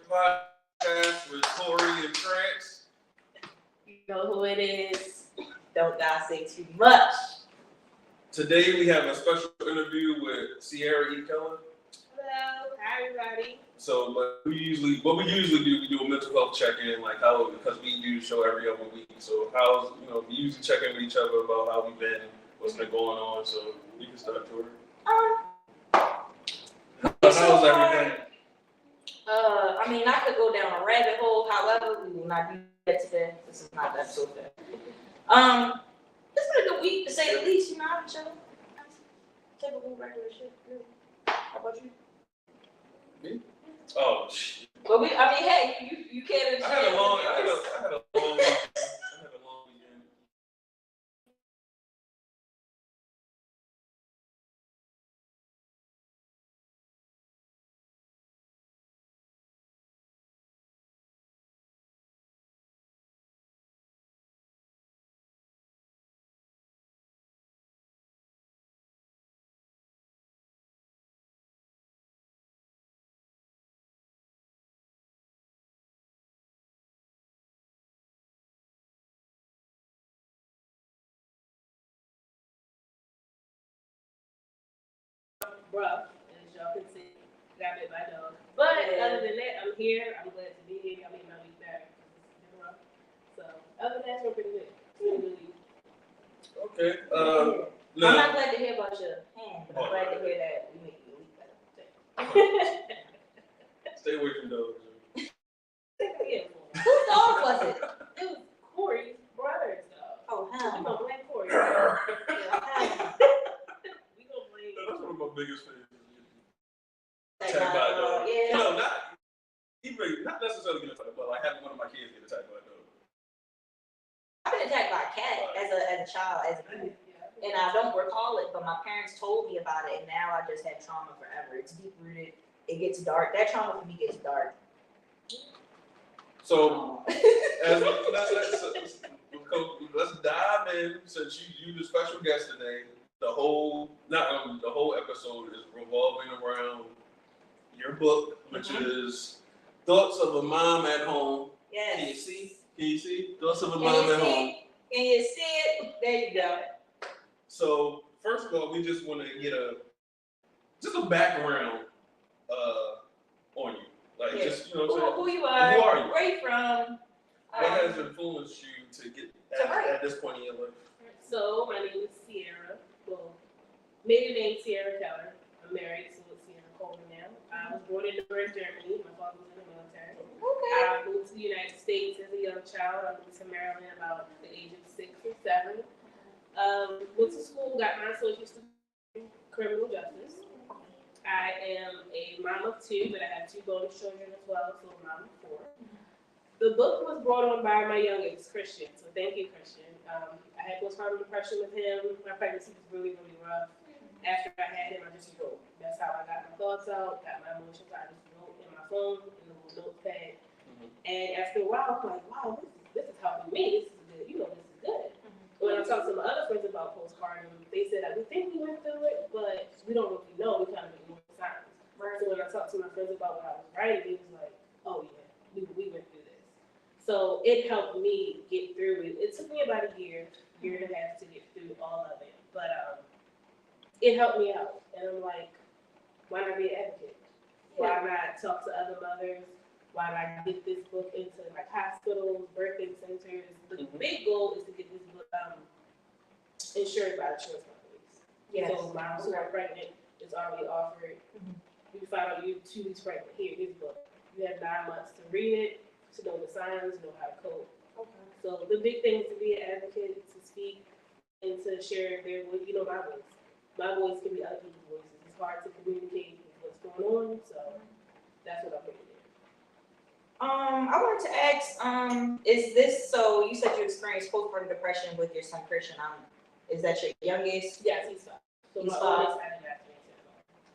Podcast with Tori Trance. You know who it is. Don't gotta say too much. Today we have a special interview with Sierra E. Keller. Hello, hi everybody. So what we usually do, we do a mental health check-in, like how, because we do the show every other week. So how's, we usually check in with each other about how we've been, what's been going on. So you can start, Tori. How's everything? I could go down a rabbit hole. However, we will not do that today. This is not that so bad. It's been a good week to say the least. I've been chilling. Typical regular shit. How about you? Me? Oh shit. Well, hey, you can't. I had a long weekend. Rough, as y'all can see, got bit by a dog. But other than that, I'm here. I'm glad to be here. I made my week better because it's been rough. So other than that, it's pretty good. It's been a good week. Okay. I'm not glad to hear about your hand, but I'm glad to hear that we make your week better. Stay away from dogs. Whose dog was it? It was Corey's brother's dog. Oh, We hell. gonna blame Corey. We gonna blame. That's one of my biggest favorites. That Attacked by a dog. yeah. No, not necessarily getting attacked, but like having one of my kids get attacked by a dog. I've been attacked by a cat as a child, as a kid. And I don't recall it, but my parents told me about it, and now I just have trauma forever. It's deep rooted. It gets dark. That trauma for me gets dark. So, let's dive in, since you the special guest today. The whole episode is revolving around your book, which is Thoughts of a Mom at Home. Yes. Can you see? Thoughts of a Mom at Home. Can you see it? There you go. So, first of all, we just want to get a background on you. Like, just, Who you are, Who are you? where you from? What has influenced you to get at this point in your life? So my name is Sierra. Well, maiden name Sierra Keller. I'm married to Sierra Coleman now. I was born in Nuremberg, Germany. My father was in the military. Okay. I moved to the United States as a young child. I moved to Maryland about the age of 6 or 7. Went to school, got my associate's degree in criminal justice. I am a mom of 2, but I have 2 bonus children as well, so a mom of 4. The book was brought on by my youngest, Christian, so thank you, Christian. I had postpartum depression with him. My pregnancy was really, really rough. After I had him, I just wrote. That's how I got my thoughts out, got my emotions out. I just wrote in my phone, in the little notepad. And after a while, I'm like, wow, this is helping me. This is good. This is good. When I talked to my other friends about postpartum, they said that we think we went through it, but we don't really know. We kind of ignore the signs. Right. So when I talked to my friends about what I was writing, they was like, oh yeah, we went through this. So it helped me get through it. It took me about a year and a half to get through all of it. But it helped me out. And I'm like, why not be an advocate? Why not talk to other mothers? Why not get this book into like hospitals, birthing centers? The big goal is to get this book insured by insurance companies. Yes. So moms who are pregnant, it's already offered. You find out you're 2 weeks pregnant. Here, this book. You have 9 months to read it, to know the signs, know how to cope. Okay. So the big thing is to be an advocate, to speak, and to share their voice. My voice. My voice can be other people's voices. It's hard to communicate with what's going on, so that's what I'm here to do. I wanted to ask, is this, so you said you experienced postpartum depression with your son Christian. Is that your youngest? Yes, he's 5. So He's my 5. oldest had an accident.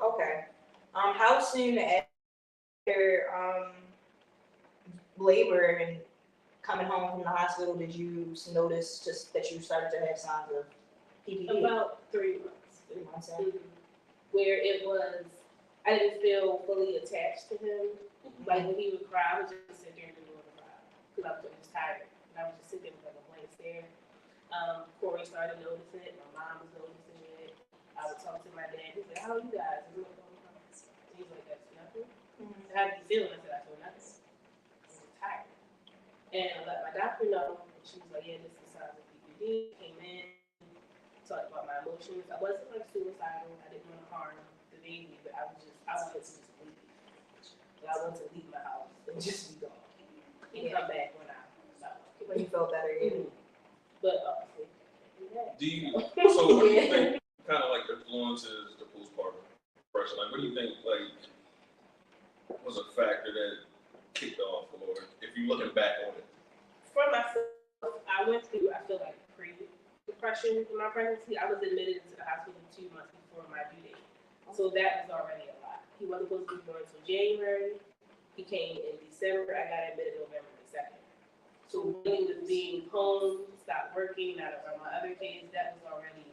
Okay. How soon after labor and coming home from the hospital did you notice just that you started to have signs of PPD? About 3 months. 3 months Where it was, I didn't feel fully attached to him Like when he would cry, I would just sit there and ignore the cry because I was just tired. And I would just sit there with like a blank stare. Corey started noticing it. My mom was noticing it. I would talk to my dad. He's like, "How are you guys?" And he's like, "That's nothing." So how do you feel? And I said, "I feel nothing. I'm just tired." And I let my doctor know. And she was like, "Yeah, this is signs of PPD." Came in, talked about my emotions. I wasn't like suicidal. I didn't want to harm the baby, but I wanted to just leave. I wanted to leave my house and just be gone. And come back when When you felt better, yeah. But Do you, so what do you think kind of like influences the postpartum depression? Like, what do you think like was a factor that kicked off, or if you're looking back on it? for myself, I went through, I feel like, pre-depression in my pregnancy. I was admitted into the hospital 2 months before my due date. So that was already a lot. He wasn't supposed to be born until January. He came in December. I got admitted November 2nd. So dealing with being home, stopped working, not around my other kids, that was already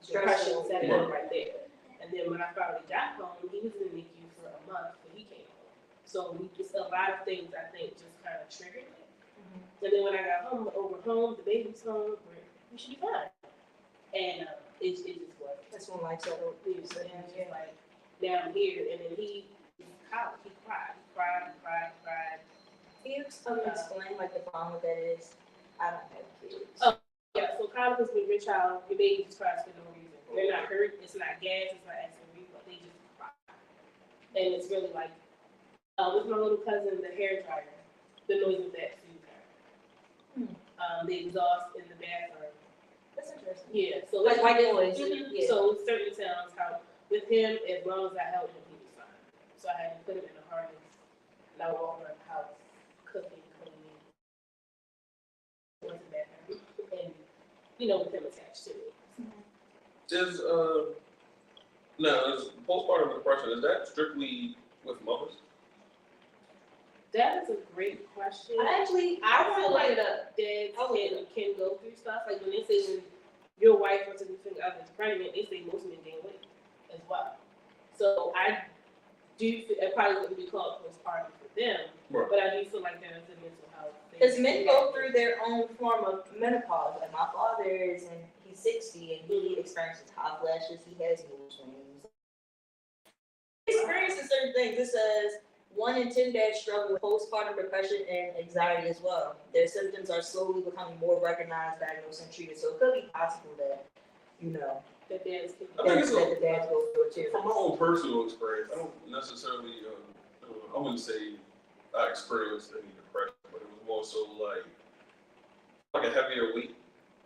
depression setting in right there. And then when I finally got home, he was in the NICU for a month when he came home. So just a lot of things I think just kind of triggered it. And then when I got home, the baby's home, we should be fine. And it just wasn't. That's when life settled. It was just like, now I'm here. And then he cried. Can you explain like the problem with that is? I don't have kids. Oh, yeah, so colic is when your baby just cries for no reason. They're not hurt, it's not gas, it's not accident reflux, they just cry. And it's really like, with my little cousin, the hair dryer, the noise of that soothes her. They exhaust in the bathroom. That's interesting. Yeah, so Like white noise. noise. Yeah. So certain sounds, how with him, as long as I held him, he was fine. So I had to put him in a harness, and I would walk around the house, cooking, cleaning, went to the bathroom, and with him attached to it. Is postpartum depression, is that strictly with mothers? That is a great question. I feel like dads can go through stuff. Like when they say when your wife or significant other is pregnant, they say most men gain weight as well. So I do feel it probably wouldn't be called postpartum for them, right. But I do feel like there's a mental health thing. Because men go through their own form of menopause. Like my father he's 60 and he experiences hot flashes. He has mood swings. He experiences certain things. It says 1 in 10 dads struggle with postpartum depression and anxiety as well. Their symptoms are slowly becoming more recognized, diagnosed, and treated. So it could be possible that, the dads can the dads go through it too. From my own personal experience, I don't necessarily, I wouldn't say I experienced any depression, but it was more so like a heavier weight,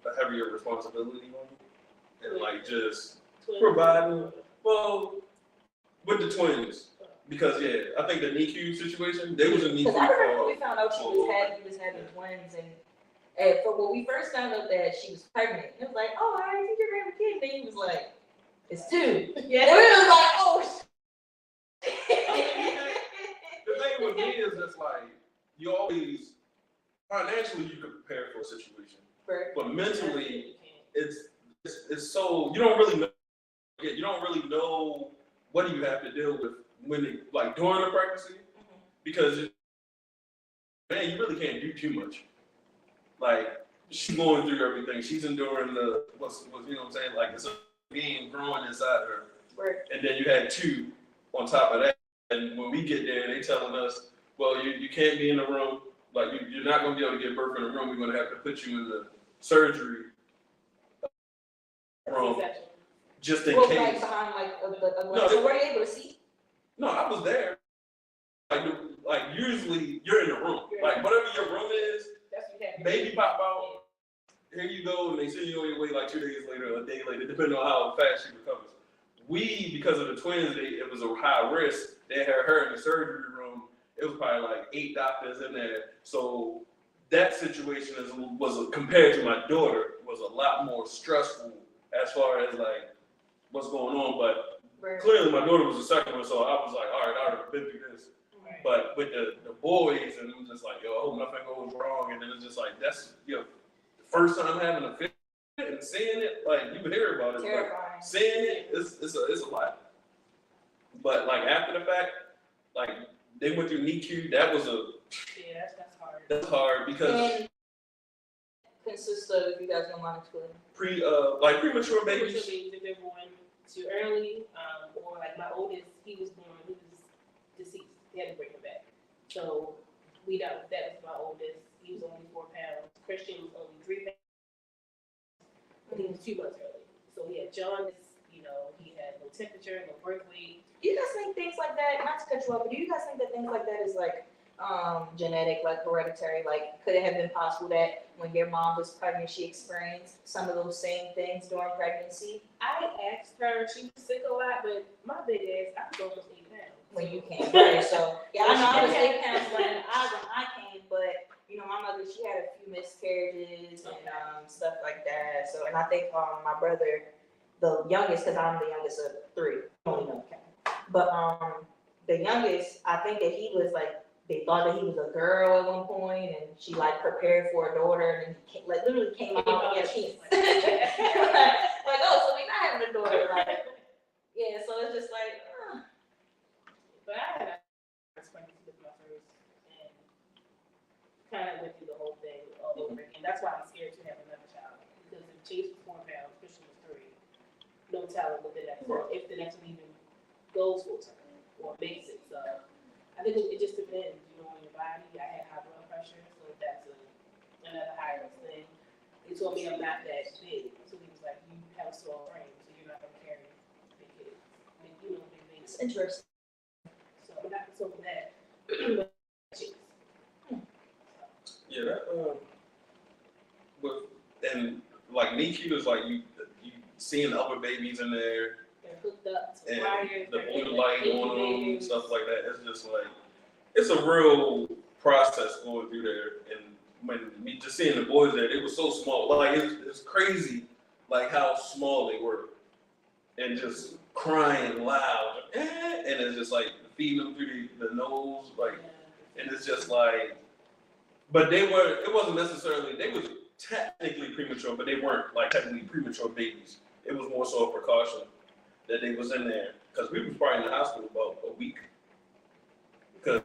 a heavier responsibility on you, and like just providing, well, with the twins. Because I think the NICU situation, they was in NICU. Because I remember when we found out she was having twins, and when we first found out that she was pregnant, it was like, oh, I think you're gonna have a kid. And then he was like, it's 2. Yeah. And we was like, oh. The thing with me is just like you always financially you can prepare for a situation, but mentally it's so you don't really know what do you have to deal with when during the pregnancy, because man, you really can't do too much. Like she's going through everything, she's enduring the what's you know what I'm saying, like it's a being growing inside her, and then you had 2 on top of that. And when we get there, they telling us, well, you can't be in the room, like you're not gonna be able to give birth in the room. We're gonna have to put you in the surgery room just in case. Like behind so were you able to see? No, I was there. Like usually you're in the room. Like whatever your room is, baby pop out. Here you go, and they send you on your way like 2 days later, or a day later, depending on how fast she recovers. Because of the twins, it was a high risk. They had her in the surgery room. It was probably like 8 doctors in there. So that situation was compared to my daughter was a lot more stressful as far as like what's going on. But clearly my daughter was the second one, so I was like, all right, I already been through this. Right. But with the boys, and it was just like, yo, I hope nothing goes wrong. And then it's just like that's the first time having a fit and seeing it, like you would hear about it, but seeing it, it's a lot. But like after the fact, like they went through NICU. That was that's hard. that's hard because And consists of, if you guys don't mind explaining. premature babies. Premature babies, if they're born too early, or like my oldest, he was deceased. They had to bring him back. So we dealt with that with my oldest. He was only 4 pounds. Christian was only 3 pounds. And he was 2 months early. So he had jaundice, he had no temperature, no birth weight. Do you guys think things like that, not to cut you off, but do you guys think that things like that is like genetic, like hereditary? Like, could it have been possible that when your mom was pregnant, she experienced some of those same things during pregnancy? I asked her, she was sick a lot, but my big ass, I was almost 8 pounds. When you came, right? So yeah, I know I was 8 pounds when I came, but my mother, she had a few miscarriages and stuff like that. So, and I think my brother, the youngest, because I'm the youngest of 3, only know Kevin. But the youngest, I think that he was like, they thought that he was a girl at one point, and she like prepared for a daughter, and he literally came out and had a penis. Like, oh, so we're not having a daughter, like, yeah. So it's just like, But I had a pregnancy with my first, and kind of went through the whole thing all over again. That's why I'm scared to have another child, because if Chase was 4 pounds, Christian was 3, no telling what the next one, if the next one even goes full term or makes it. So I think it just depends, on your body. I had high blood pressure, so that's another higher risk thing. They told me I'm not that big, so he was like, you have a small frame, so you're not gonna carry big kids, big it's things. interesting. So I'm not so for that. Yeah, that and like NICU is like you seeing the other babies in there. They're hooked up to And wires. the blue light on them and stuff like that. It's just like, it's a real process going through there. And when me just seeing the boys there, they were so small. Like, it's crazy, like how small they were, and just crying loud. And it's just like feeding them through the nose, like, and it's just like, but it wasn't necessarily, they was technically premature, but they weren't like technically premature babies. It was more so a precaution that they was in there, because we was probably in the hospital about a week before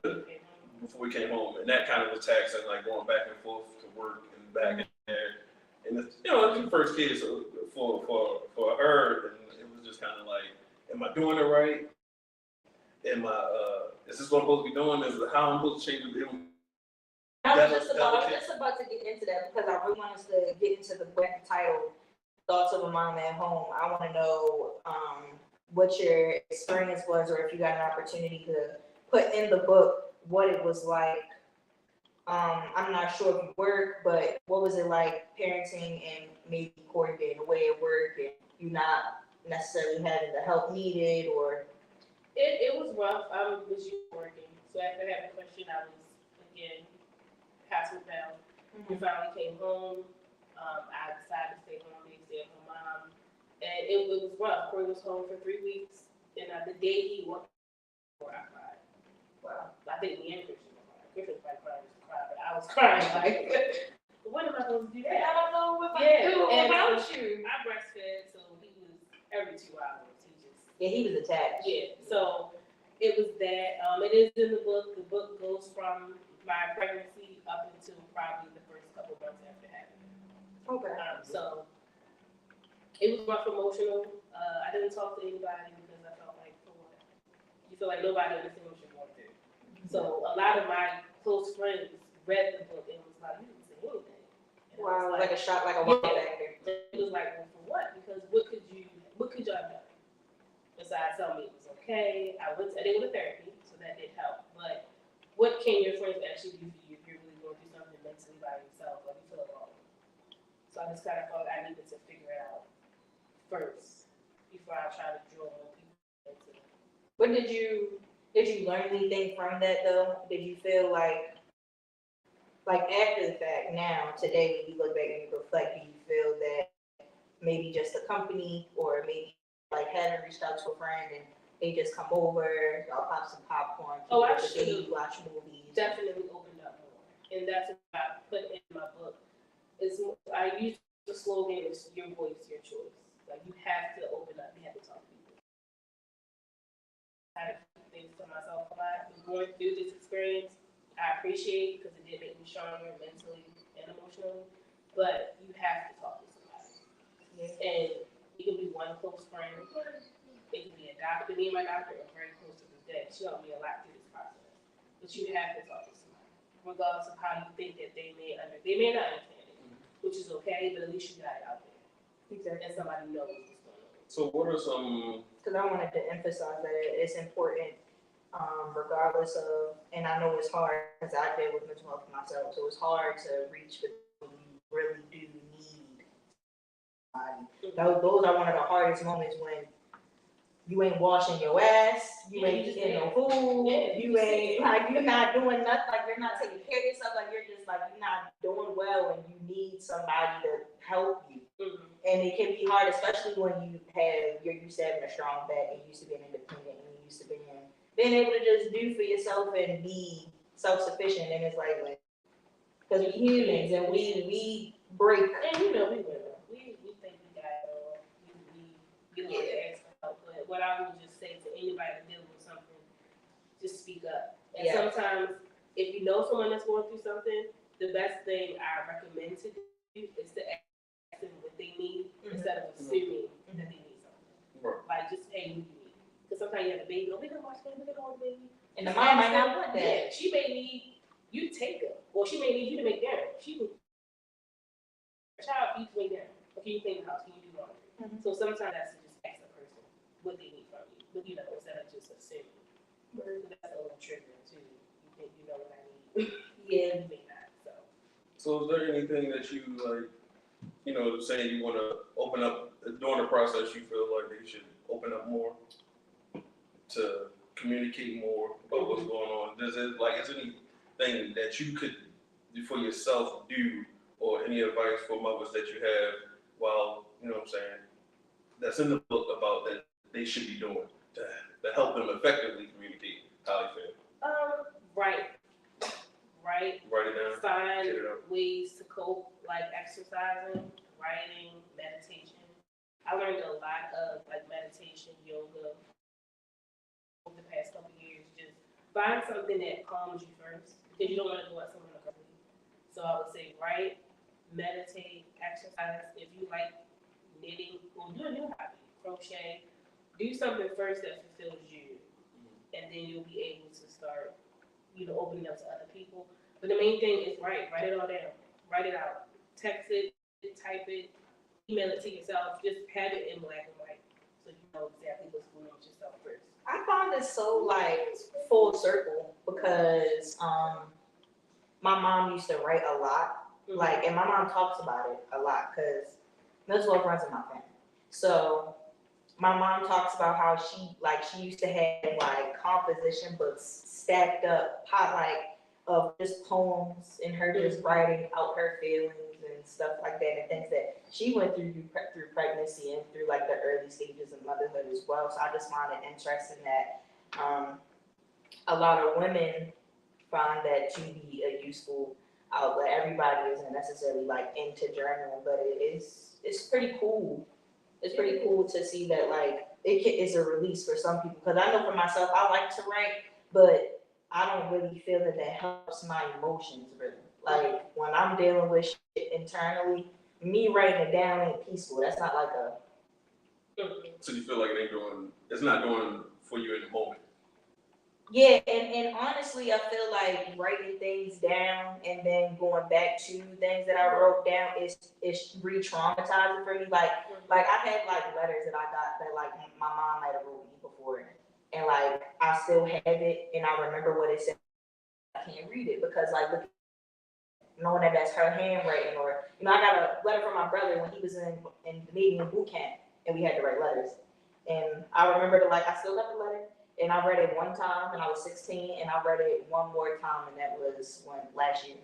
we came home, and that kind of was taxing, like going back and forth to work and back in there, and it's, it's your first kid, so for her, and it was just kind of like, am I doing it right? Is this what I'm supposed to be doing? Is how I'm supposed to change it? I was just about to get into that, because I really want us to get into the book title, Thoughts of a Mom at Home. I want to know what your experience was, or if you got an opportunity to put in the book what it was like. I'm not sure if you work, but what was it like parenting and maybe coordinating away at work, and you not necessarily having the help needed, or? It was rough. I was used to working, so after having a question, I was again hospital bound. We finally came home. I decided to stay home, be a stay-at-home mom, and it was rough. Corey was home for 3 weeks, and the day he walked, I cried. Wow. I think me and Christian were crying. Christian was probably crying just to cry, but I was crying like, when am I supposed to do that? I don't know what I do without you. I breastfed, so he was every 2 hours. He was attached. Yeah, so it was that. It is in the book. The book goes from my pregnancy up until probably the first couple months after having it. Okay. So it was rough, emotional. I didn't talk to anybody because I felt like, for what? You feel like nobody understands what you're going through. So a lot of my close friends read the book and was like, you didn't say anything. And wow, like a shock, like a wow factor. It was like, well, for what? Because what could y'all have done? Besides telling me it was okay, I did go to therapy, so that did help. But what can your friends actually do for you if you're really going through something mentally by yourself, or you feel alone? So I just kind of felt I needed to figure it out first before I try to draw more people into it. But did you learn anything from that though? Did you feel like after the fact now, today, when you look back and you reflect, do you feel that maybe just the company, or maybe like having reached out to a friend and they just come over, y'all pop some popcorn, Actually, watch movies? Definitely opened up more. And that's what I put in my book. I use the slogan, is your voice, your choice. Like, you have to open up, you have to talk to people. I had to keep things to myself a lot. It going through this experience, I appreciate because it did make me stronger mentally and emotionally. But you have to talk to somebody. Yeah. And it can be one close friend. It can be a doctor. Me and my doctor are very close to this day. She helped me a lot through this process. But you have to talk to somebody, regardless of how you think that they may not understand it, which is okay. But at least you got it out there. Exactly. And somebody knows what's going on. So what are some? Because I wanted to emphasize that it's important, regardless of, and I know it's hard because I deal with mental health myself, so it's hard to reach when you really do need somebody. Those are one of the hardest moments when you ain't washing your ass, you ain't eating no food, you ain't like you're not doing nothing, like you're not taking care of yourself, like you're just like you're not doing well, and you need somebody to help you. And it can be hard, especially when you're used to having a strong back and used to being independent and used to being able to just do for yourself and be self-sufficient. And it's like because we humans and we break. And we think we got it all. We want to ask for help. But what I would just say to anybody dealing with something, just speak up. And sometimes if you know someone that's going through something, the best thing I recommend to do is to ask them what they need instead of assuming that they need something. Right. Like just hey, what do you need? Because sometimes you have a baby, we can watch baby, we can watch baby. And the mom might not want that. Yeah, she may need you to take her, or she may need you to make dinner. She can child you to make dinner. Or can you clean the house? Can you do laundry? So sometimes that's to just ask the person what they need from you. But instead of just assuming. That's a little triggering too. You think you know what I need. You may not. So is there anything that you like, saying you want to open up during the process, you feel like they should open up more to communicate more about what's going on? Is anything that you could do for yourself or any advice for mothers that you have while, that's in the book about that they should be doing to help them effectively communicate how they feel? Write it down. Find ways to cope, like exercising, writing, meditation. I learned a lot of meditation, yoga over the past couple of years. Just find something that calms you first, because you don't want to go at someone else. So I would say write, meditate, exercise. If you like knitting, or do a new hobby, crochet. Do something first that fulfills you, and then you'll be able to start, opening up to other people. But the main thing is write it all down, write it out, text it, type it, email it to yourself. Just have it in black and white, so you know exactly what's going on with yourself first. I found it so full circle because my mom used to write a lot, and my mom talks about it a lot because mental health runs in my family. So my mom talks about how she used to have composition books stacked up, of just poems and her just writing out her feelings and stuff like that, and things that she went through pregnancy and through the early stages of motherhood as well. So I just find it interesting that a lot of women find that to be a useful outlet. Everybody isn't necessarily into journaling, but it's pretty cool. It's pretty cool to see that it's a release for some people. Because I know for myself, I like to write, but I don't really feel that helps my emotions really. When I'm dealing with shit internally, me writing it down ain't peaceful. That's not So you feel like it's not doing for you in the moment? Yeah, and honestly, I feel like writing things down and then going back to things that I wrote down is re-traumatizing for me. I had letters that I got that my mom might have wrote me before, and I still have it, and I remember what it said. I can't read it because knowing that that's her handwriting, or I got a letter from my brother when he was in the Navy in boot camp, and we had to write letters, and I remember I still got the letter. And I read it one time when I was 16, and I read it one more time, and that was last year.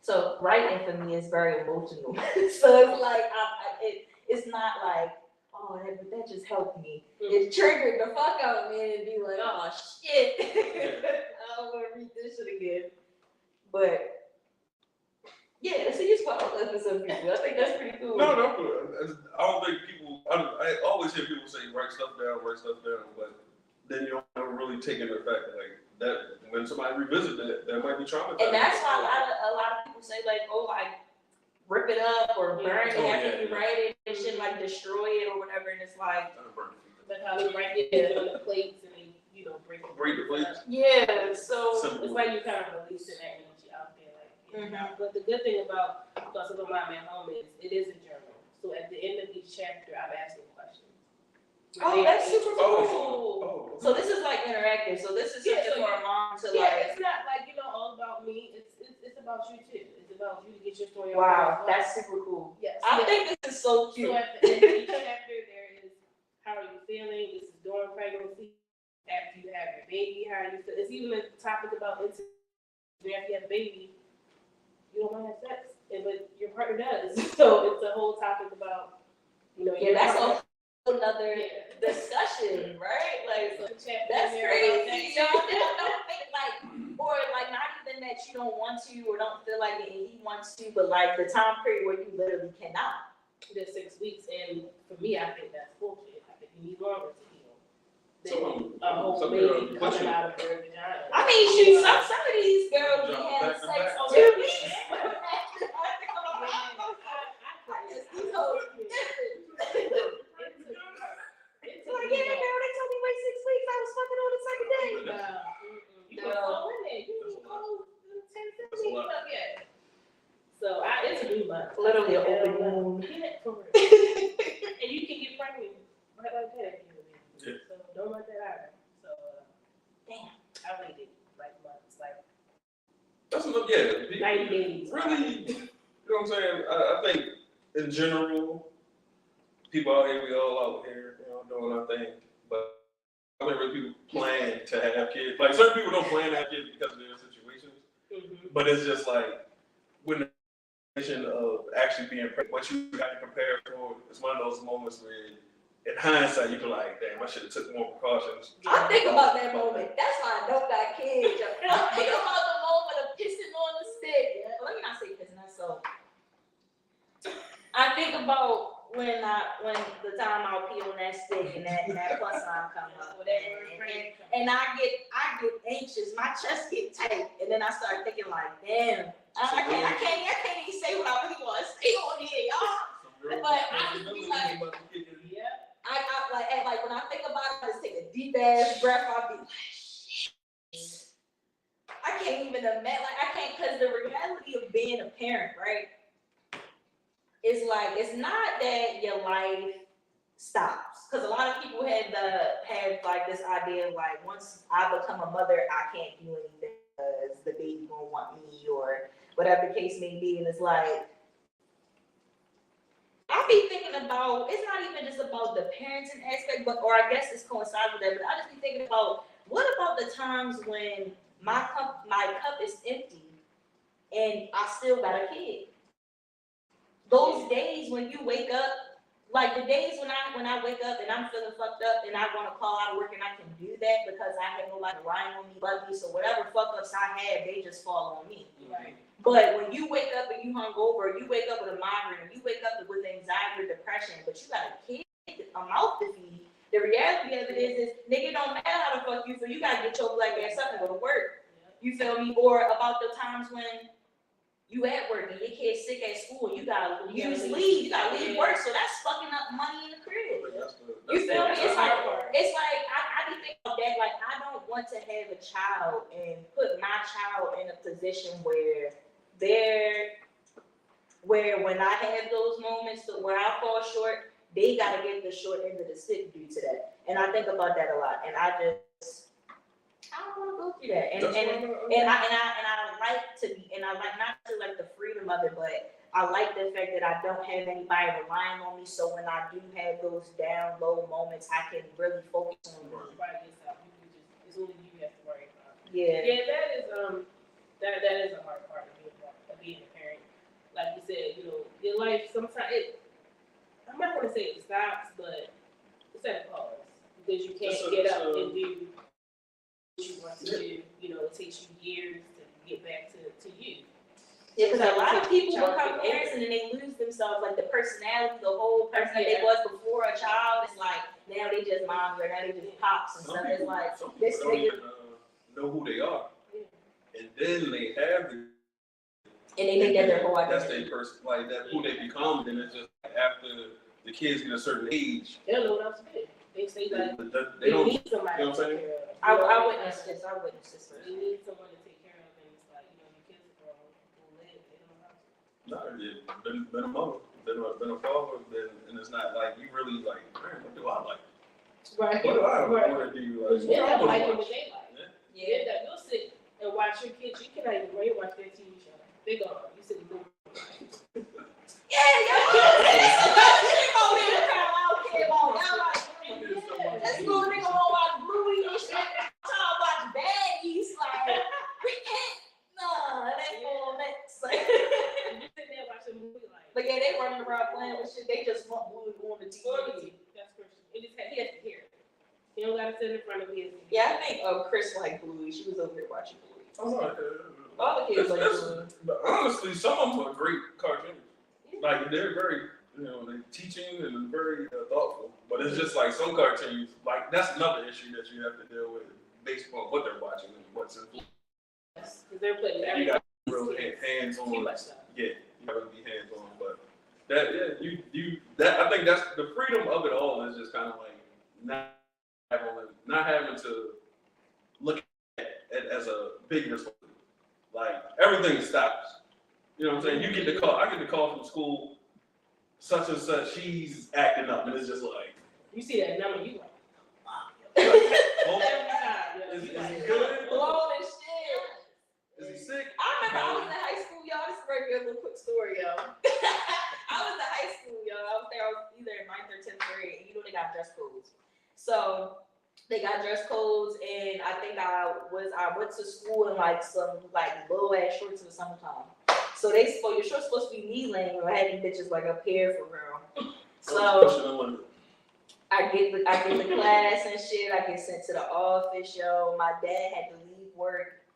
So writing for me is very emotional. So it's it's not that just helped me. It triggered the fuck out of me, and it'd be oh shit, I don't want to read this shit again. But yeah, it's a useful outlet for some people. I think that's pretty cool. No, I don't think people. I always hear people say write stuff down, but then you don't ever really really take into effect. Like that, when somebody revisits that might be traumatized. And that's why a lot of people say like, oh, like rip it up or burn it after you write it. It should like destroy it or whatever. And it's like, But how they write it on the plates and they, break the plates. Yeah, so it's like you kind of releasing that energy out there, like. But the good thing about because of my man home is it is a journal. So at the end of each chapter, I'm asking questions. Oh, that's super cool. Oh. So this is like interactive. So this is something for a mom to like. It's not like all about me. It's about you too. It's about you to get your story. Wow, that's super cool. Yes. I think this is so cute. So at the end of each chapter, there is how are you feeling? This is during pregnancy. After you have your baby, how are you feel? It's even a topic about intimacy. After you have a baby, you don't want to have sex, but your partner does. So it's a whole topic about, that's another discussion, right? Like, so that's crazy. Y'all don't think like, or like not even that you don't want to or don't feel like it and he wants to, but like the time period where you literally cannot. There's 6 weeks, and for me, I think that's bullshit. I think you need longer to heal. Whole baby coming out of their vagina. I mean, shoot, some of these girls be having sex 2 weeks. Like, yeah, girl, they told me wait 6 weeks. I was fucking on the second day. You can go in there. You can go 10, 15 weeks up yet. So it's a new month. Literally an open wound. Yeah, for real. And you can get pregnant right like that. So don't let that happen. So damn, I waited like months, like That's enough. Yeah, 90 days. Really, you know what I'm saying? I think in general, people out here, we all out here, doing our thing. But I mean, really, people plan to have kids. Like certain people don't plan to have kids because of their situations. But it's just like when the situation of actually being pregnant, what you got to prepare for is one of those moments where, in hindsight, you be like, damn, I should have took more precautions. I think about that moment. That's why I don't got kids. I think about the moment of pissing on the stick. Let me not say pissing, that's so. I think about when the time I'll pee on that stick and that plus sign come up. And I get anxious, my chest get tight, and then I start thinking like, damn, I can't even say what I really want to say on here, y'all. But I just be like, I like when I think about it, I just take a deep ass breath. I'll be like, shit. I can't even imagine, because the reality of being a parent, right? It's like, it's not that your life stops. Because a lot of people have like this idea of like, once I become a mother, I can't do anything because the baby gonna want me or whatever the case may be. And it's like, I be thinking about, it's not even just about the parenting aspect, or I guess it's coincides with that, but I just be thinking about, what about the times when my cup is empty and I still got a kid? Those days when you wake up, like the days when I wake up and I'm feeling fucked up and I want to call out of work and I can do that because I have nobody relying on me, love me, so whatever fuck ups I have, they just fall on me. Right. But when you wake up and you hungover, you wake up with a migraine, you wake up with anxiety or depression, but you got a kid, a mouth to feed. The reality of it is nigga, don't matter how the fuck you feel, you gotta get your black ass up and go to work. You feel me? Or about the times when you at work and your kid's sick at school, you gotta leave work, so that's fucking up money in the crib. You feel me? It's like I be thinking about that. Like I don't want to have a child and put my child in a position where when I have those moments where I fall short, they gotta get the short end of the stick due to that. And I think about that a lot. And I don't want to go through that. And I like to be, and I like not to like the freedom of it, but I like the fact that I don't have anybody relying on me. So when I do have those down low moments, I can really focus on me. It's only you have to worry about. Yeah. Yeah, that is a hard part of being a parent. Like you said, your life sometimes I'm not gonna say it stops, but it's at a pause because you can't get up and do what you want to do. It takes you years to get back to you. Yeah, because a lot of people become parents and then they lose themselves, like the personality, the whole person that they was before a child. It's like now they just moms or now they just pops and stuff. It's like some this people don't nigga, even know who they are, and then they have the. and they make that their whole That's identity. their person, like that who they become. Then it's just after the kids get a certain age, They don't know what else to do. They say like they don't. need somebody You know what I'm to take care of. I witnessed this. I witnessed this. You need someone to take care of, and it's like your kids are grown, who live, they don't know how to. No, yeah, been a mother, been a father, and it's not like you really like, man, what do I like? Right. What do I Right. want to do? Because Like, you what do I don't want like to it watch? what they like. Yeah. That you'll sit and watch your kids. You cannot even watch their TV show. They gone. You sit and do. Yeah, oh, they cry out, kid, on. This little nigga won't watch Bluey and shit. I'll watch Baddies, like, nah, that ain't all mix. Like, You sit there watching a movie like. but yeah, they running around playing with shit. They just want Bluey on the TV. That's Christian. He has to hear it. He don't gotta sit in front of his. Yeah, I think Chris liked Bluey. She was over there watching Bluey. All the kids It's- like it's- Bluey. But honestly, some of them are great cartoons. Like they're very, they're teaching and very thoughtful. But it's just like some cartoons, like that's another issue that you have to deal with based on what they're watching and what's in. Because they're putting You everything. got to real hands Too on. much stuff. Yeah, you gotta be hands on. But that, that I think that's the freedom of it all is just kind of like not having to look at it as a big responsibility. Like everything stops. You know what I'm saying? You get the call. I get the call from school. Such and such. She's acting up, and it's just like. You see that number, you like. Oh, Every time. is he Yeah. good? Blown and shit. Is he sick? I remember I was in high school, y'all. This is a real little quick story, yo. I was in high school, yo. I was either in 9th or 10th grade, and you know they got dress codes. So they got dress codes, and I think I went to school in like some like low ass shorts in the summertime. So your shorts supposed to be knee length, or having bitches like up here for real. So I get the class and shit. I get sent to the office, yo. My dad had to leave work.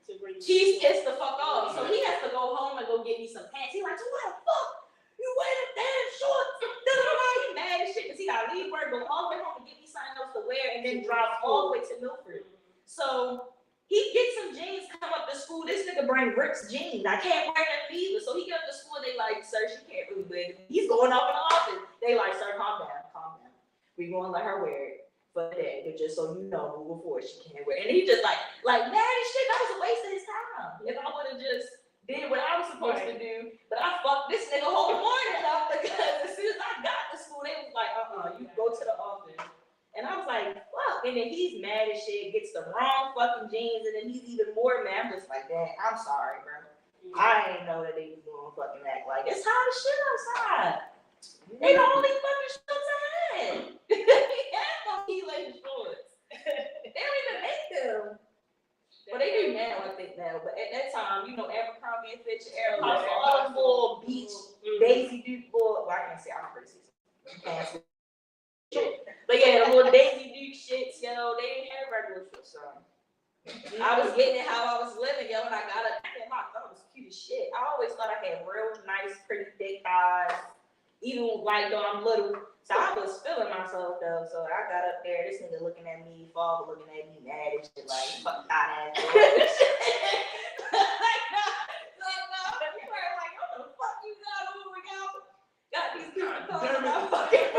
He's pissed the fuck off, so he has to go home and go get me some pants. He like, so what the fuck? You wear them damn shorts? He mad as shit because he got to leave work, go all the way home and get me something else to wear, and then drive all the way to Milford. So he gets some jeans, come up to school. This nigga bring Rick's jeans. I can't wear them either. So he get up to school. They like, sir, she can't really wear them. He's going off in the office. They like, sir, calm down. We gonna let her wear it for that, but just so you know, moving forward, she can't wear it. And he just like mad as shit. That was a waste of his time. If I would have just did what I was supposed to do, but I fucked this nigga whole morning up because as soon as I got to school, they was like, you go to the office. And I was like, fuck. And then he's mad as shit, gets the wrong fucking jeans, and then he's even more mad. I'm just like, dang, I'm sorry, bro. I ain't know that they was gonna fucking act like it's hot as shit outside. They the only fucking shorts I had. They had no T-lace shorts. They don't even make them. Well, they do now, I think now. But at that time, Abercrombie and Fitch, Airpods, all the full beach, Daisy Duke bull. Well, I can't say I'm crazy. But yeah, the little Daisy Duke shits, they didn't have regular shorts on. I was getting it how I was living, yo, and I got it. I thought it was cute as shit. I always thought I had real nice, pretty thick thighs. Even like though I'm little, so I was feeling myself though. So I got up there, this nigga looking at me, father looking at me, mad and shit, like fuck that ass. Like, you were like, what the fuck you got over, yo? Got these people calling my fucking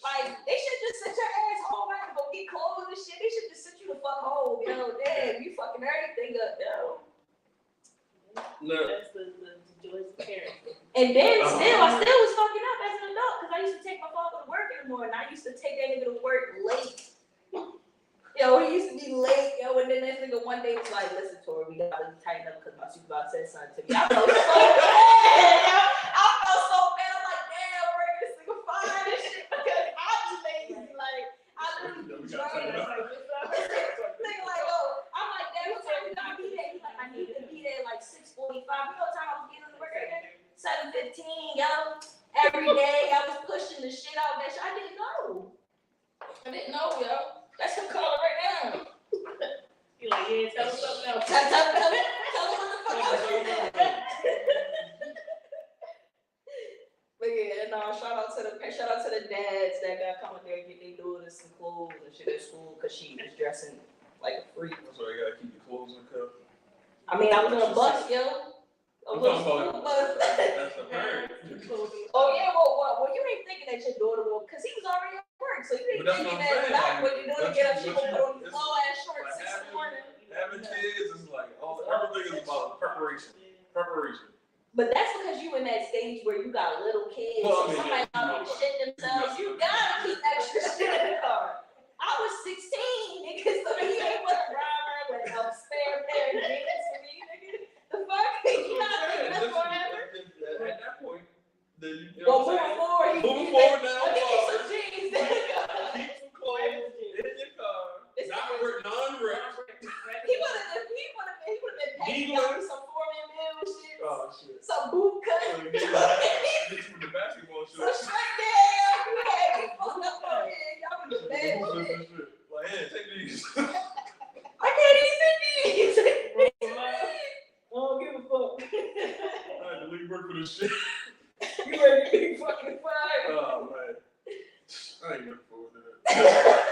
like they should just sit your ass home and go get clothes and shit. They should just sit you the fuck home, yo. Damn, you fucking everything up, yo. No. That's the joys of parenting. And then I still was fucking up as an adult because I used to take my father to work anymore, and I used to take that nigga to work late. Yo, he used to be late, yo, and then this nigga one day was like, listen, Tori, we gotta tighten up because my supervisor said something to me. I felt so bad, yo. I'm like, damn, we're this nigga fine and shit because I be lazy. Like, I literally be driving. Nigga like, oh, I'm like, damn, what time you gotta be there? He's like, I need to be there like 6:45. You know what time I was getting to work every day? 7:15, yo. Every day I was pushing the shit out of that shit. I didn't know, yo. That's him calling right now. You're like, yeah, tell him something else. Tell him what the fuck else you did. But yeah, no, shit at school because she was dressing like a freak. That's why you gotta keep your clothes in the cup. I mean, I was on a bus, yo. I'm talking about that's the parent. Oh yeah, well, you ain't thinking that your daughter will, because he was already at work, so you ain't thinking that not when your daughter get up, she gonna put on these low ass shorts 6 in the morning. Having kids is like everything is about preparation. But that's because you in that stage where you got little kids, Well, so somebody out to shit themselves. You gotta keep extra shit in the car. I was 16, nigga, so he ain't with a rhymer with a spare pair of jeans for me, nigga. The fuck? You not thinking that's forever? At that point, then you Well, know what I'm saying? moving Moving forward now, I'll give you some jeans. keep some clothes in your car. Non-ripped. He would have been paying up some Foreman meal shit. Oh shit. Some boot cut. Get you the basketball Some shorts. straight down. You had me fucked up on here. Y'all was bad shit. Like, hey, take these. I can't even these. I don't give a fuck. I had to leave work for this shit. You ready to be fucking fired? Oh man. I ain't looking forward to that.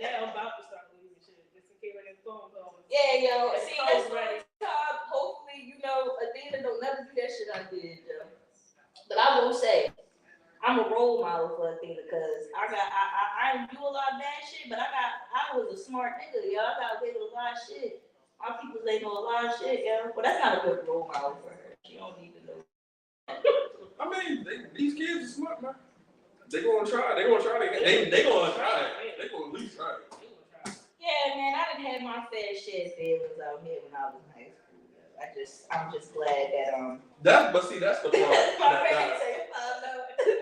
Yeah, I'm about to start leaving shit. Just in case I get phone calls. Yeah, yo. See, that's Right. time. Hopefully, Adina don't never do that shit I did, yo. But I will say, I'm a role model for Adina because I didn't do a lot of bad shit, but I was a smart nigga, yo. I got away with a lot of shit. My people, they know a lot of shit, yo. But that's not a good role model for her. She don't need to know. I mean, these kids are smart, man. They gonna try. They gonna try. They gonna try it. They gonna at least try it. Yeah, man, I didn't have my fair share of feelings out here when I was in high school. I'm just glad that But see, that's the part. my parents say, no.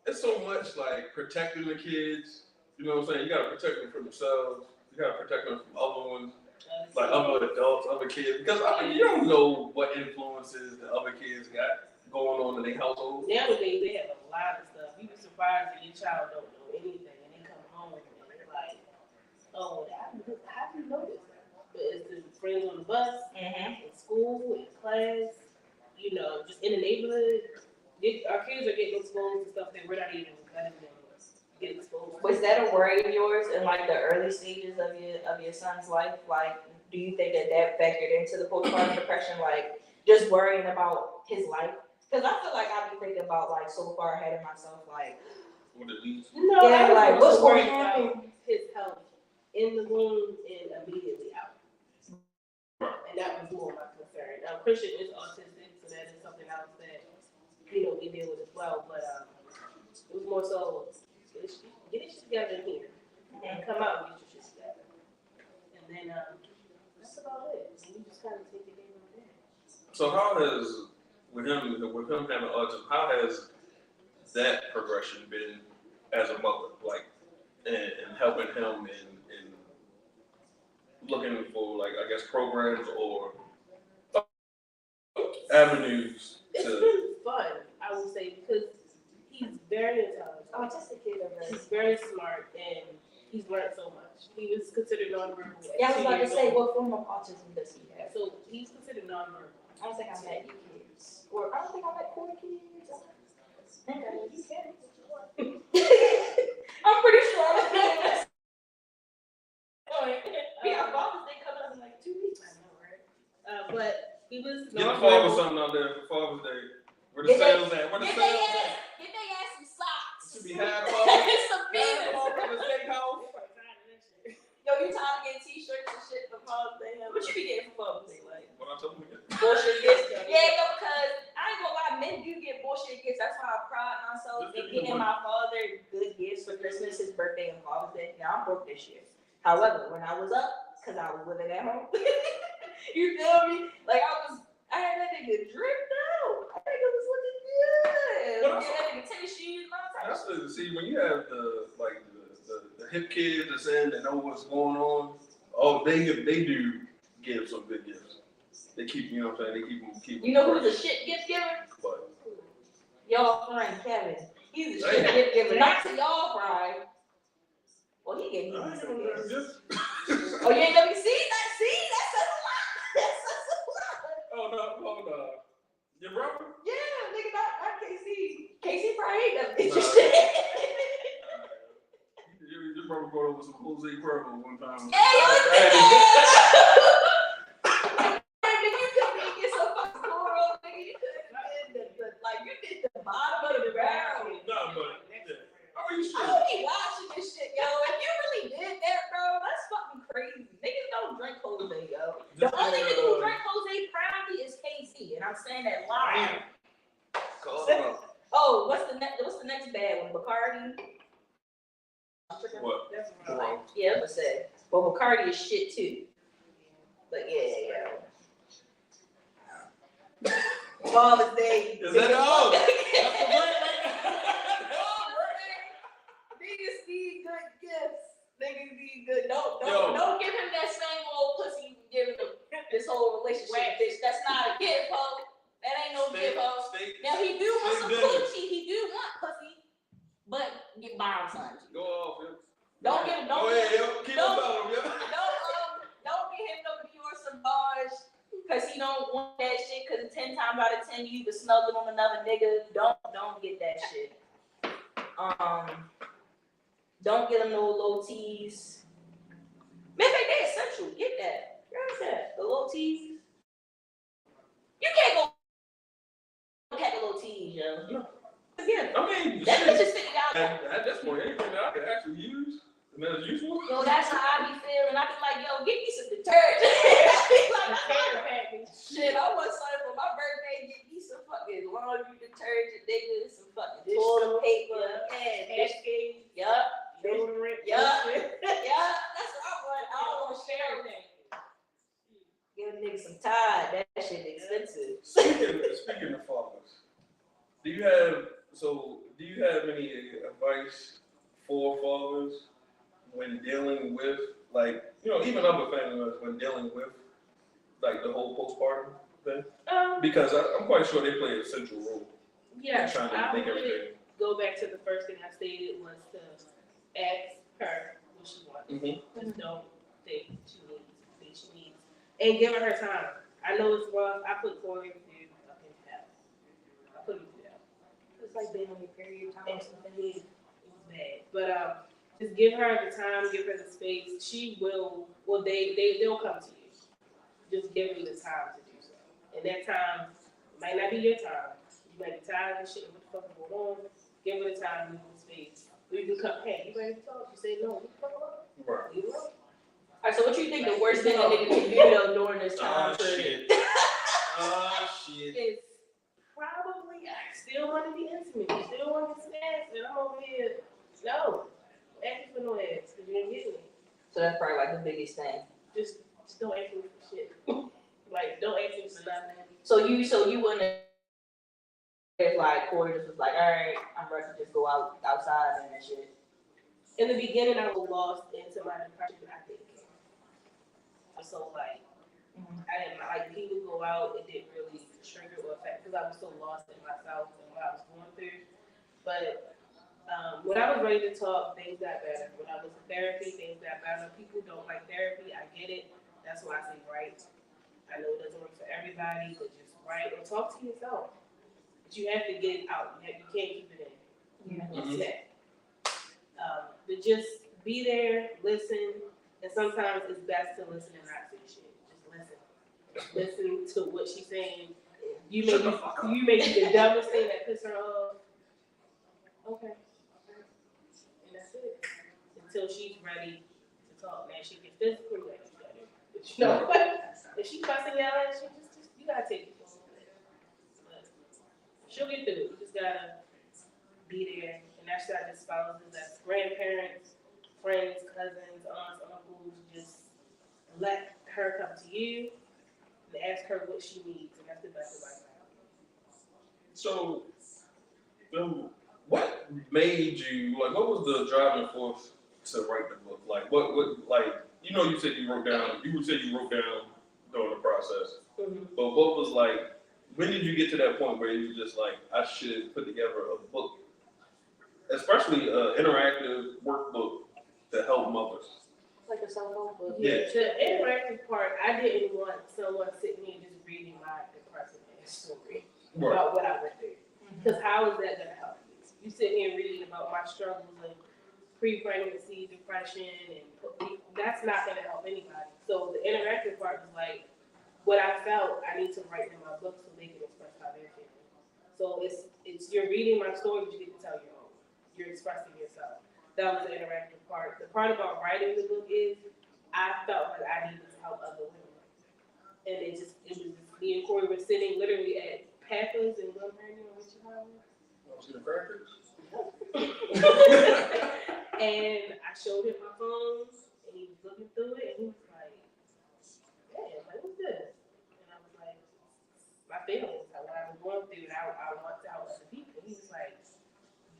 It's so much like protecting the kids. You know what I'm saying? You gotta protect them from themselves. You gotta protect them from other ones, like other adults, other kids. Because I mean, you don't know what influences the other kids got going on in their household. Nowadays, they have a lot of stuff. You be surprised if your child don't know anything and they come home and they're like, oh, how do you know this? But it's the friends on the bus, in school, in class, just in the neighborhood. Our kids are getting exposed to stuff that we're not even letting them get exposed to. Was that a worry of yours in like the early stages of your son's life? Like, do you think that factored into the postpartum depression? Like, just worrying about his life? Because I feel like I've been thinking about like so far ahead of myself, like, What it leads. No, yeah, like what's going to about happen? his health in the womb and immediately out. And that was more my concern. Now, Christian is autistic, so that is something else that we deal with as well. But it was more so get your shit together in here and come out and get your shit together. And then that's about it. And you just kind of take it day by day. So how has with him having autism, how has that progression been as a mother, like, and helping him in looking for, like, I guess, programs or avenues It's to. been fun, I will say, because he's very intelligent. Autistic kids are very. He's very smart and he's learned so much. He was considered nonverbal. Yeah, I was about to say, what form of autism does he have? So he's considered nonverbal. I don't think I met you kids, or I don't think I met 4 kids. You can. I'm pretty sure I'm doing this. Yeah, Father's Day coming up in like 2 weeks. I know, right? But he was Get the father something out there for Father's Day. Where the sales at? Where the Get sales they at? ass some socks. Should be half off. Some Half beers. off at the steakhouse. Yo, you tired of getting t-shirts and shit for Father's Day? What you be getting for Father's Day? Like What I told him again. bullshit gifts? Yeah, yo, cause I ain't gonna lie, men do get bullshit gifts. That's why I pride myself in getting my father good gifts for Christmas, his birthday, and Father's Day. Now I'm broke this year. However, when I was up, cause I was living at home, you feel me? Like I had that nigga dripped out. That nigga was looking good. But Get that nigga tennis shoes and all that. That's the see when you have the hip kids that's in that know what's going on. Oh, they do give some good gifts. They keep, you know what I'm saying? They keep. You know who's a shit gift giver? But Y'all friend Kevin. He's a shit gift giver. Not to y'all, Brian. Well, he gave me some gifts. Oh, you ain't let me see that? See, that says a lot. That says a lot. Oh no. Your brother? Yeah, nigga, not KC. KC probably ain't that bitch. Your your brother brought over some Jose Cuervo one time. Hey, yo, you couldn't get some fucking squirrel, nigga. You couldn't like you did the bottom of the barrel. No, but yeah. I mean, I don't be watching this shit, yo. If you really did that, bro, that's fucking crazy. Niggas don't drink Jose, yo. The only nigga who drink Jose proudly is KZ, and I'm saying that live. Oh, what's the next bad one? Bacardi? What? That's Wrong. right. Yeah, I'm gonna say. Well, Bacardi is shit too. But yeah. Father's Day. Is that all? Niggas need good gifts. Niggas need good. Don't give him that same old pussy you giving him this whole relationship, bitch. That's not a gift, ho. That ain't no gift, ho. Now he do want some coochie. He do want pussy, but get buy him something. Go off, yo. Don't get him. Don't get him. Keep on telling him, yo. Don't get him no Dior Sauvage because he don't want that shit. Because 10 times out of 10, you can snuggle on another nigga. Don't get that shit. Don't get him no low tees. Matter of fact, they essential. Get that. Grab that. The low tees. You can't go pack a low tees, yo. Again, I mean, that bitch is sticking out. at this point, anything that I can actually use and that is useful. Yo, that's how I be feeling. I be like, yo, get me some detergent. I be like, shit, I want something for my birthday. Get me some fucking laundry detergent, nigga. Some fucking toilet paper. Yup. That's what I want. I don't want to share everything. Give a nigga some Tide. That shit expensive. Speaking of fathers, do you have any advice for fathers when dealing with, like, you know, even other family members when dealing with, like, the whole postpartum thing? Because I'm quite sure they play a central role. Yeah, Trying to I make would everything. go back to the first thing I stated was to ask her what she wants. Mm-hmm. Just don't think she needs, and give her time. I know it's rough. I put Tori through fucking hell. I put him through hell. It's like being on your period time or something. It was bad, but just give her the time, give her the space. She will. Well, they'll come to you. Just give them the time to do so. And that time might not be your time. You might be tired of shit. What the fuck is going on? Give her the time, give her the space. We can come. Hey, you ready to talk? You say no. What the fuck alone? Right. Leave it alone. All right, so what you think the worst thing a nigga can do though during this time period? Shit. It's probably I still want to be intimate. You still want to get some ass, and I'm over here. No, ask for no ass because you ain't getting it. So that's probably like the biggest thing. Just don't ask me for shit. Like don't ask me for nothing. So you wouldn't if like Corey just was like, all right, I'm ready to just go outside and that shit. In the beginning, I was lost into my depression. I think. So like, I didn't like he would go out. It didn't really trigger or affect because I was so lost in myself and what I was going through. But when I was ready to talk, things got better. When I was in therapy, things got better. People don't like therapy. I get it. That's why I say write. I know it doesn't work for everybody, but just write or talk to yourself. But you have to get it out. You can't keep it in. Snap. But just be there, listen, and sometimes it's best to listen and not say shit. Just listen. Listen to what she's saying. You may be the dumbest thing that pisses her off. Okay. And that's it. Until she's ready to talk. Now she gets physically ready. But you know, if she fussing y'all at you, just you gotta take it for a little bit. But she'll get through it. You just gotta be there. And that's not just spouses, that's grandparents, friends, cousins, aunts, uncles. Just let her come to you and ask her what she needs, and that's the best advice I have. So, what made you, like, what was the driving force to write the book? Like, what, you know, you said you wrote down during the process. Mm-hmm. But what was, like, when did you get to that point where you were just like, I should put together a book, especially an interactive workbook to help mothers? Like a self-help book. Yeah. The interactive part, I didn't want someone sitting here just reading my depressing ass story about what I went through. Because how is that going to help you? You sit here reading about my struggles and pre-pregnancy depression, and that's not going to help anybody. So the interactive part is like, what I felt, I need to write in my book so they can express how they're feeling. So it's you're reading my story, but you get to tell your own. You're expressing yourself. That was the interactive part. The part about writing the book is I felt like I needed to help other women. And it was just me and Corey were sitting literally at Papa's in Glenburn, in Chicago. And I showed him my phone, and he was looking through it, and he was like, "Damn, like what's this?" And I was like, "My feelings, like what I was going through, and I want to help other people." He was like,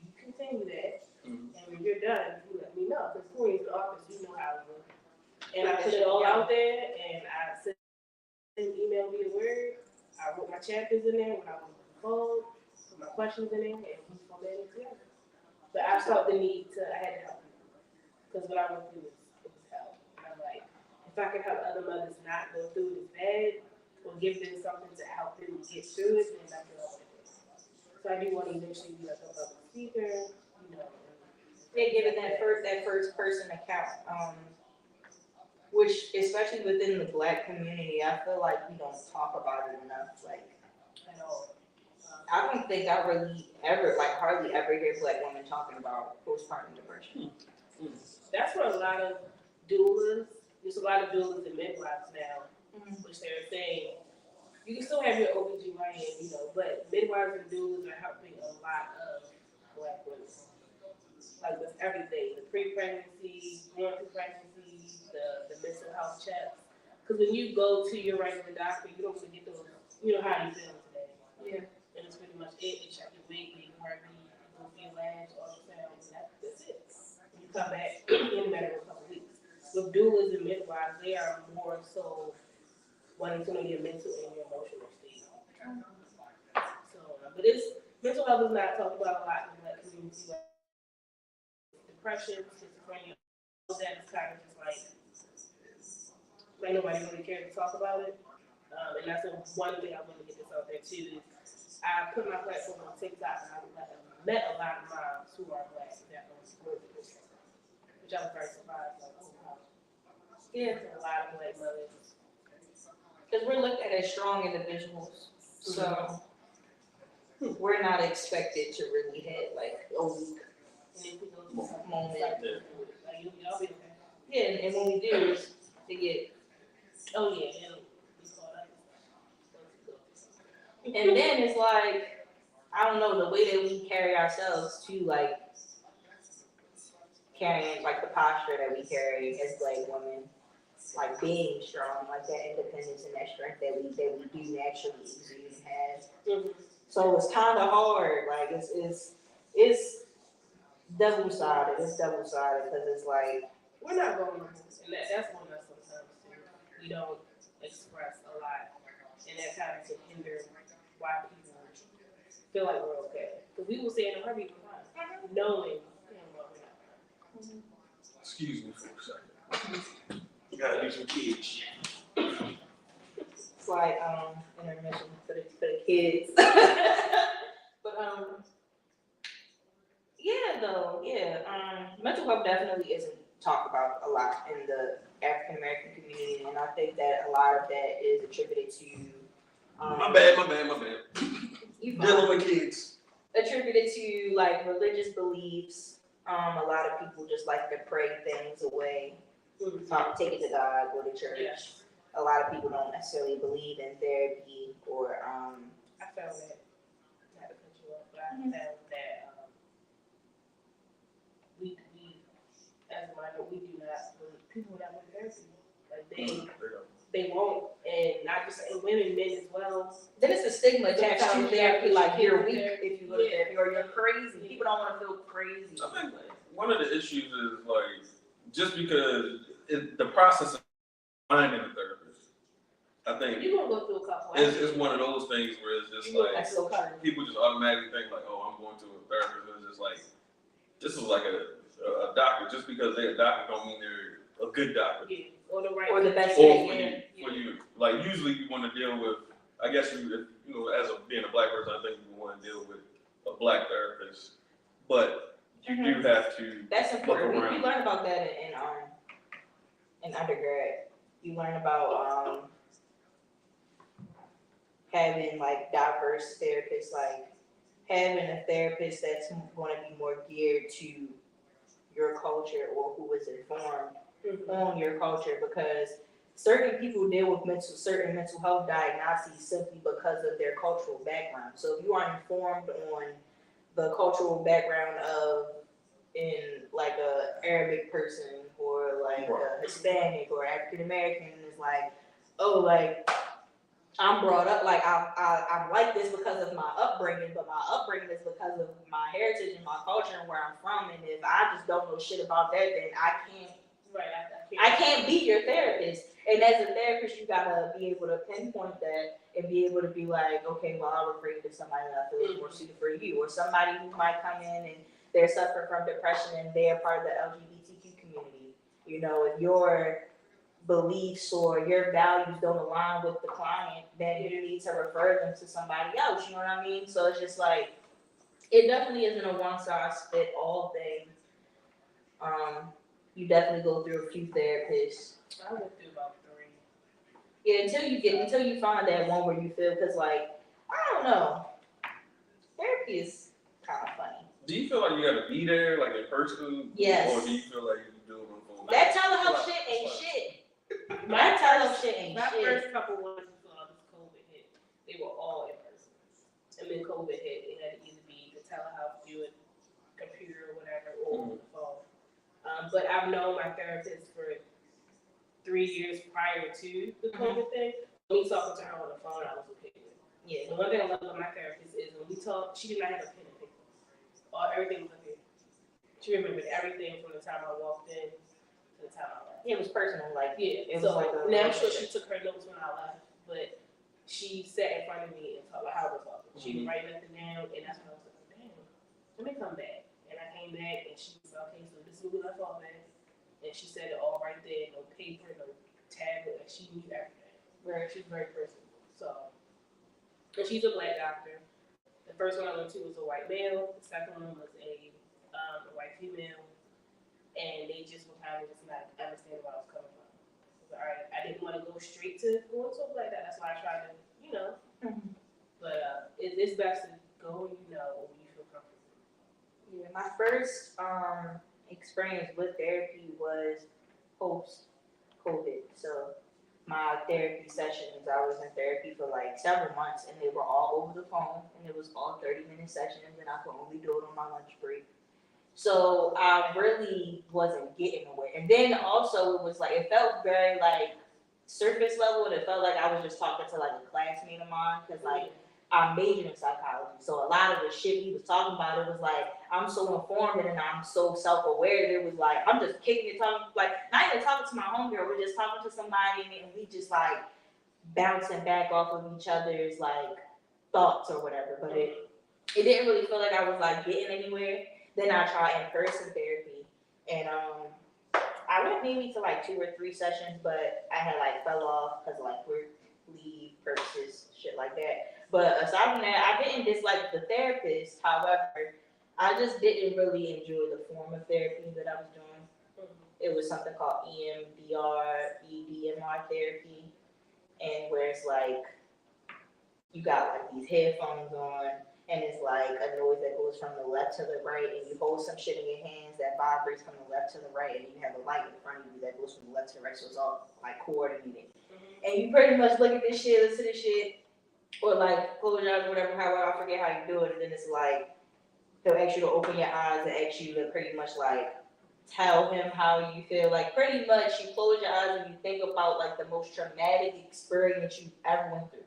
"You continue that, and when you're done, you let me know." Because Corey's in the office, you know how it works. And I put it all out there, and I sent an email via Word. I wrote my chapters in there when I was on the phone, put my questions in there, and we formatted it together. But I felt the need I had to help people. Because what I went through was hell. And I'm like, if I can help other mothers not go through it as bad, or give them something to help them get through it, then that's what I want to do. So I do want to eventually be like a public speaker, you know. Yeah, giving that first person account, which especially within the Black community, I feel like we don't talk about it enough. Like, At all. I don't think I really ever, like, hardly ever hear Black women talking about postpartum depression. That's what a lot of doulas, there's a lot of doulas and midwives now, which they're saying, you can still have your OBGYN, you know, but midwives and doulas are helping a lot of Black women. Like with everything, the pre-pregnancy, going through pregnancy, the mental health checks. Because when you go to your regular doctor, you don't really get those, you know, how you feel today. Yeah. And it's pretty much it. They check your weight, your heartbeat, go for your labs, ultrasounds, and that's it. When you come back in better in a couple weeks. With doulas and midwives, they are more so wanting to know your mental and your emotional state. So, but mental health is not talked about a lot in the Black community. Depression, schizophrenia, all that is kind of just like nobody really cares to talk about it. And that's one thing I want to get this out there too. I put my platform on TikTok, and I met a lot of moms who are Black that don't support this, which I was very surprised. Like, oh wow, yeah, a lot of Black mothers. Because we're looked at as strong individuals, so we're not expected to really hit like a weak moment. Like y'all be okay. Yeah, and when we do, to get. Oh yeah, And then it's like, I don't know, the way that we carry ourselves too, like carrying like the posture that we carry as Black women, like being strong, like that independence and that strength that we do naturally exude and have. So it's kind of hard. Like it's double-sided. It's double-sided because it's like we're not going to, and that's one of us sometimes too. We don't express a lot, and that kind of can hinder why people feel like we're okay. Because we will say in a hurry, we're fine, knowing we're not fine. Excuse me for a second. You gotta do some kid shit. it's like intermission for the kids. But mental health definitely isn't talked about a lot in the African American community, and I think that a lot of that is attributed to My bad. Dealing with kids. Attributed to like religious beliefs. A lot of people just like to pray things away, take it to God, go to church. Yeah. A lot of people don't necessarily believe in therapy or I found that, not to cut you off, but I found that we as a minority, we do not believe people that want therapy. Like they won't, and not just women, men as well. Then it's a stigma attached to therapy, like you're weak if you go to Yeah. therapy, or you're crazy. People don't want to feel crazy. I think one of the issues is like just because the process of finding a therapist, I think You're gonna go through a couple. it's one of those things where it's just like That's so true. people just automatically think like, oh, I'm going to a therapist. It's just like this is like a doctor. Just because they're a doctor don't mean they're a good doctor. Yeah. Or the right Or the best Or thing. for you, like usually you want to deal with. I guess you know, as being a Black person, I think you want to deal with a Black therapist. But you do have to. That's important. Look around. We learn about that in undergrad. You learn about having like diverse therapists, like having a therapist that's going to be more geared to your culture or who is informed on your culture, because certain people deal with certain mental health diagnoses simply because of their cultural background. So if you aren't informed on the cultural background of in like a Arabic person or like a Hispanic or African American, it's like, oh, like I'm brought up like I'm like this because of my upbringing, but my upbringing is because of my heritage and my culture and where I'm from. And if I just don't know shit about that, then I can't be your therapist. And as a therapist, you gotta be able to pinpoint that and be able to be like, okay, well, I'll refer you to somebody that I feel is more suited for you, or somebody who might come in and they're suffering from depression and they're part of the LGBTQ community. You know, if your beliefs or your values don't align with the client, then you need to refer them to somebody else. You know what I mean? So it's just like, it definitely isn't a one-size-fit-all thing. You definitely go through a few therapists. I went through about 3. Yeah, until you find that one where you feel, because like, I don't know, therapy is kind of funny. Do you feel like you gotta be there, like in person? Yes. Or do you feel like you can do it on phone? That telehealth shit ain't shit. That telehealth shit ain't My shit. first couple ones before this COVID hit, they were all in person. And then COVID hit, it had to either be the telehealth, do it computer or whatever, or on the phone. But I've known my therapist for 3 years prior to the COVID thing. Me talking to her on the phone, I was okay with it. Yeah. The one thing I love about my therapist is when we talk, she did not have a pen and paper. Everything was up here. She remembered everything from the time I walked in to the time I left. It was personal, like, Yeah, it was so like now I'm sure she took her notes when I left, but she sat in front of me and talked like how I was talking. She didn't write nothing down, and that's when I was like, damn, let me come back. And I came back, and she was like, okay, so this is what I thought, man. And she said it all right there, no paper, no tablet, like she knew everything. She's very personable. So, and she's a black doctor. The first one I went to was a white male. The second one was a white female. And they just were kind of just not understanding where I was coming from. All right, I didn't want to go straight to going to a black guy. That's why I tried to, you know. But it's best to go, you know, when you feel comfortable. Yeah, my first experience with therapy was post-COVID. So my therapy sessions, I was in therapy for like several months, and they were all over the phone, and it was all 30-minute sessions, and I could only do it on my lunch break. So I really wasn't getting away. And then also it was like, it felt very like surface level, and it felt like I was just talking to like a classmate of mine, because like I majored in psychology. So a lot of the shit he was talking about, it was like, I'm so informed and I'm so self-aware that it was like, I'm just kicking it, talking, like, not even talking to my homegirl, we're just talking to somebody, and we just like bouncing back off of each other's like thoughts or whatever. But it didn't really feel like I was like getting anywhere. Then I tried in-person therapy, and I went maybe to like 2 or 3 sessions, but I had like fell off because like work, leave purposes, shit like that. But aside from that, I didn't dislike the therapist. However, I just didn't really enjoy the form of therapy that I was doing. It was something called EMDR therapy, and where it's like you got like these headphones on, and it's like a noise that goes from the left to the right, and you hold some shit in your hands that vibrates from the left to the right, and you have a light in front of you that goes from the left to the right, so it's all like coordinated. And you pretty much look at this shit, listen to this shit, or like close your eyes or whatever, however, I forget how you do it, and then it's like, they'll ask you to open your eyes and ask you to pretty much like tell him how you feel. Like pretty much you close your eyes and you think about like the most traumatic experience you ever went through.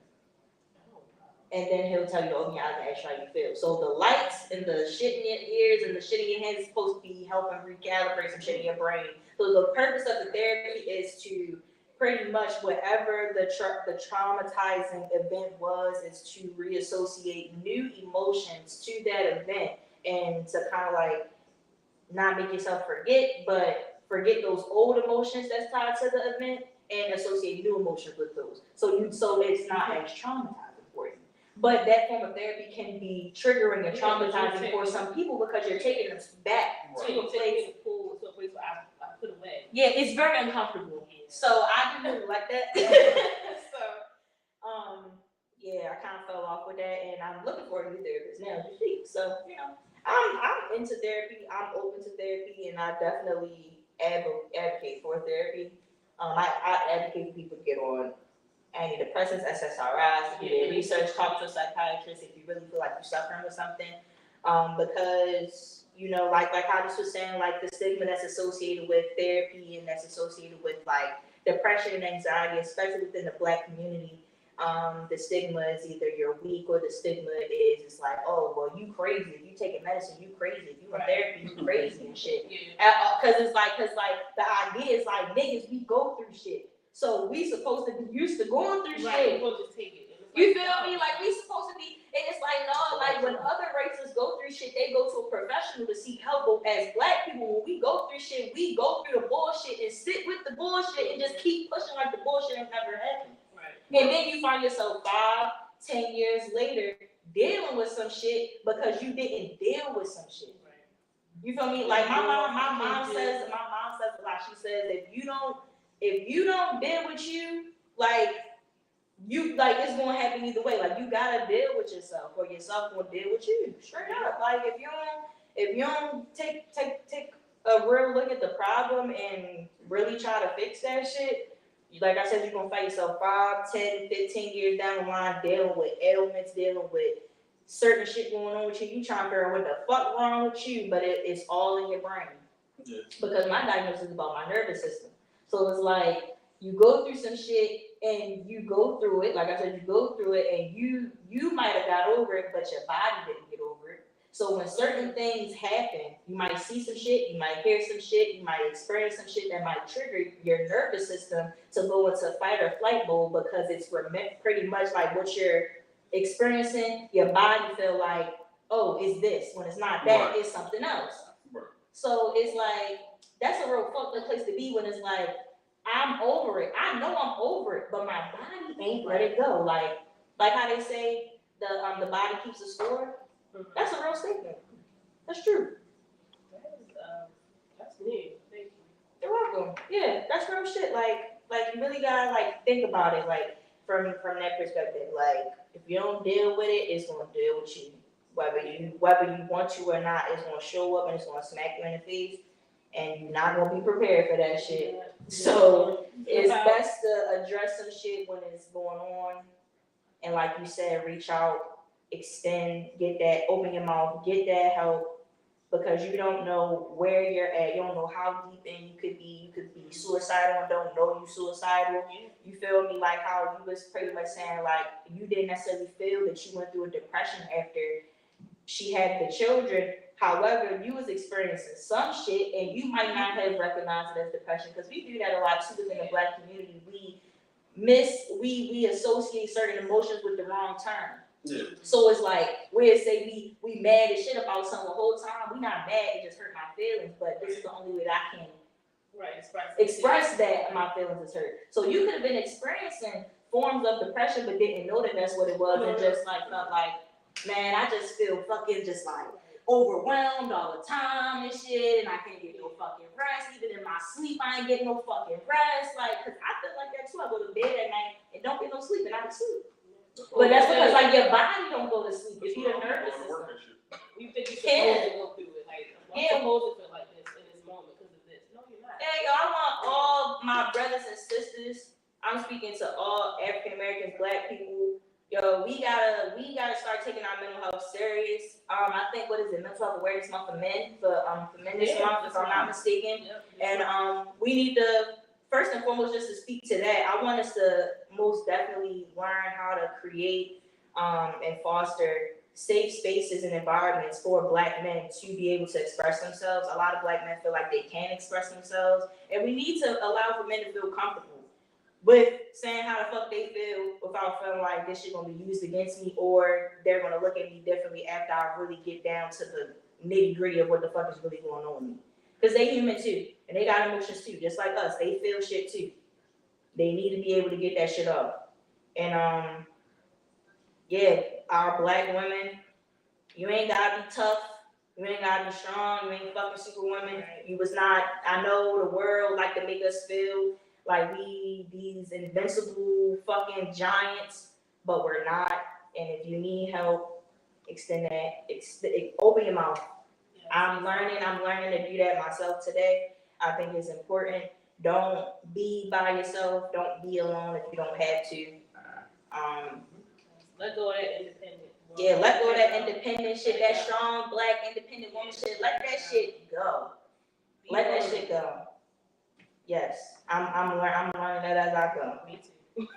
And then he'll tell you to open your eyes and ask you how you feel. So the lights and the shit in your ears and the shit in your hands is supposed to be helping recalibrate some shit in your brain. So the purpose of the therapy is to pretty much whatever the traumatizing event was, is to reassociate new emotions to that event, and to kind of like not make yourself forget, but forget those old emotions that's tied to the event and associate new emotions with those. So it's not as traumatizing for you. But that form of therapy can be triggering and traumatizing for some people because you're taking them back So to a you take place. me to pull to a place where I put away. Yeah, it's very uncomfortable. So I didn't really like that. So, yeah, I kind of fell off with that, and I'm looking for a new therapist now this week. So, you know, I'm into therapy. I'm open to therapy, and I definitely advocate for therapy. I advocate for people to get on antidepressants, SSRIs, do their research, talk to a psychiatrist if you really feel like you're suffering with something. Because, you know, like how this was saying, like the stigma that's associated with therapy and that's associated with like depression and anxiety, especially within the Black community. The stigma is either you're weak or the stigma is it's like, oh, well, you crazy. If you taking medicine, you crazy. If you in therapy, you crazy and shit. Cause it's like the idea is like niggas, we go through shit. So we supposed to be used to going through shit. We'll just take it. You feel me? Like we supposed to be, and it's like no, like when other races go through shit, they go to a professional to seek help. But as Black people, when we go through shit, we go through the bullshit and sit with the bullshit and just keep pushing like the bullshit has never happened. Right. And then you find yourself 5-10 years later dealing with some shit because you didn't deal with some shit. Right. You feel me? Like my mom says a lot. She says if you don't deal with you, like it's gonna happen either way. Like you gotta deal with yourself, or yourself gonna deal with you. Straight up. Like if you don't take a real look at the problem and really try to fix that shit, like I said, you're gonna fight yourself 5, 10, 15 years down the line, dealing with ailments, dealing with certain shit going on with you. You trying to figure out what the fuck wrong with you, but it's all in your brain. Yeah. Because my diagnosis is about my nervous system. So it's like you go through some shit and you go through it. Like I said, you go through it and you might have got over it, but your body didn't get over it. So when certain things happen, you might see some shit, you might hear some shit, you might experience some shit that might trigger your nervous system to go into fight or flight mode because it's pretty much like what you're experiencing. Your body feel like, oh, it's this. When it's not that, it's something else. Right. So it's like, that's a real fucked up place to be when it's like, I'm over it. I know I'm over it, but my body ain't let it go. Like how they say the body keeps a score. That's a real statement. That's true. That's new. Thank you. You're welcome. Yeah, that's real shit. Like you really gotta like think about it like from that perspective. Like if you don't deal with it, it's gonna deal with you. Whether you want to or not, it's gonna show up and it's gonna smack you in the face. And you're not gonna be prepared for that shit. So it's best to address some shit when it's going on, and like you said, reach out, extend, get that, open your mouth, get that help, because you don't know where you're at. You don't know how deep in you could be. You could be suicidal and don't know you suicidal. You feel me? Like how you was pretty much saying like you didn't necessarily feel that you went through a depression after she had the children. However, you was experiencing some shit and you might not have recognized it as depression, because we do that a lot too within the Black community. We associate certain emotions with the wrong term. Yeah. So it's like we'll say we mad as shit about something the whole time. We not mad, it just hurt my feelings, but this is the only way that I can express that my feelings is hurt. So you could have been experiencing forms of depression but didn't know that that's what it was, and just like felt like, man, I just feel fucking just like overwhelmed all the time and shit, and I can't get no fucking rest. Even in my sleep, I ain't getting no fucking rest. Like, cause I feel like that too. I go to bed at night and don't get no sleep, and I sleep. But that's because like your body don't go to sleep. If you're nervous system. You think you're supposed to go through it. Like, I'm supposed to feel like this in this moment because of this. No, you're not. Yeah, yo, I want all my brothers and sisters. I'm speaking to all African Americans, Black people. Yo, we gotta start taking our mental health serious. I think what is it, Mental Health Awareness Month for Men, for Men this month, if I'm not mistaken. And we need to first and foremost just to speak to that. I want us to most definitely learn how to create and foster safe spaces and environments for Black men to be able to express themselves. A lot of Black men feel like they can't express themselves, and we need to allow for men to feel comfortable with saying how the fuck they feel without feeling like this shit gonna be used against me, or they're gonna look at me differently after I really get down to the nitty gritty of what the fuck is really going on with me. Because they human too, and they got emotions too, just like us. They feel shit too. They need to be able to get that shit off. And yeah, our black women, you ain't gotta be tough. You ain't gotta be strong. You ain't fucking superwoman. You was not. I know the world like to make us feel like we these invincible fucking giants, but we're not. And if you need help, extend that. Open your mouth. I'm learning to do that myself today. I think it's important. Don't be by yourself. Don't be alone if you don't have to. Let go of that independent. Yeah, let go of that independent shit, that strong black independent woman shit. Let that shit go. Let that shit go. Yes, I'm learning that as I go. Me too.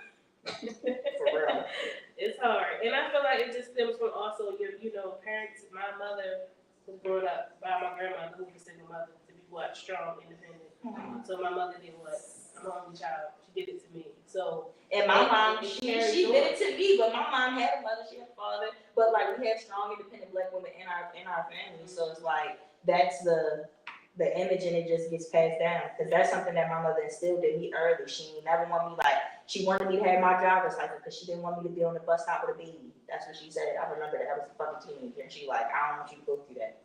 For real. It's hard, and I feel like it just stems from also your, parents. My mother was brought up by my grandmother, who was a single mother, to be strong, independent. Mm-hmm. So my mother did what? I'm an only child. She did it to me. So. And my mom, she did it to me, but my mom had a mother, she had a father, but like we have strong, independent black women in our family, so it's like that's the image, and it just gets passed down because that's something that my mother instilled in me early. She never wanted me she wanted me to have my driver's license because she didn't want me to be on the bus stop with a baby. That's what she said. I remember that. I was a fucking teenager, and she I don't want you to go through that.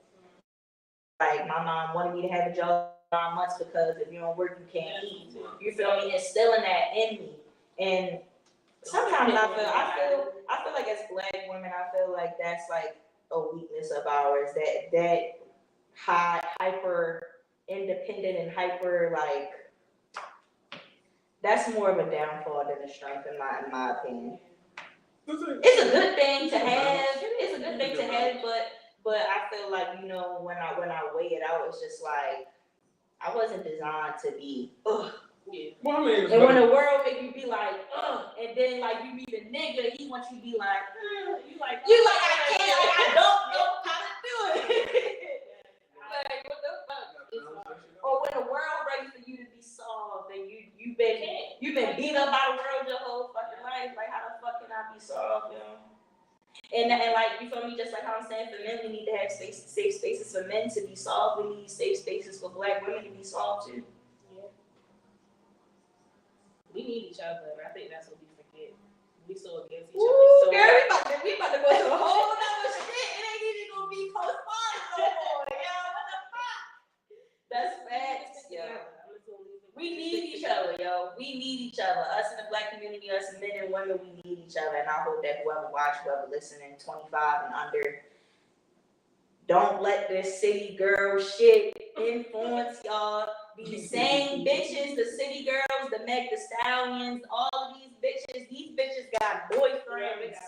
Like my mom wanted me to have a job 9 months because if you don't work, you can't eat. You feel me? Instilling that in me. And sometimes I feel like as black women, I feel like that's like a weakness of ours. That hyper independent and hyper that's more of a downfall than a strength in my opinion. It's a good thing to have. But I feel like when I weigh it out, it's just like I wasn't designed to be. Yeah. Well, I mean, and when the world make you be like, and then like you meet a nigga, he wants you to be like, you like I can't, I don't know how to do it. Like what the fuck? Or when the world ready for you to be soft, and you've been beat up by the world your whole fucking life. Like how the fuck can I be soft, And like you feel me, just like how I'm saying, for men we need to have safe spaces for men to be soft. We need safe spaces for black women to be soft too. We need each other, and I think that's what we forget. We so against each Ooh, other. So girl, we about to go to a whole nother shit. It ain't even gonna be postponed no more, yo. What the fuck? That's facts, yo. We need each other, yo. We need each other. Us in the black community, us men and women, we need each other. And I hope that whoever listening, 25 and under, don't let this city girl shit influence y'all. These same bitches, the city girls, the Meg Thee Stallions, all of these bitches got boyfriends.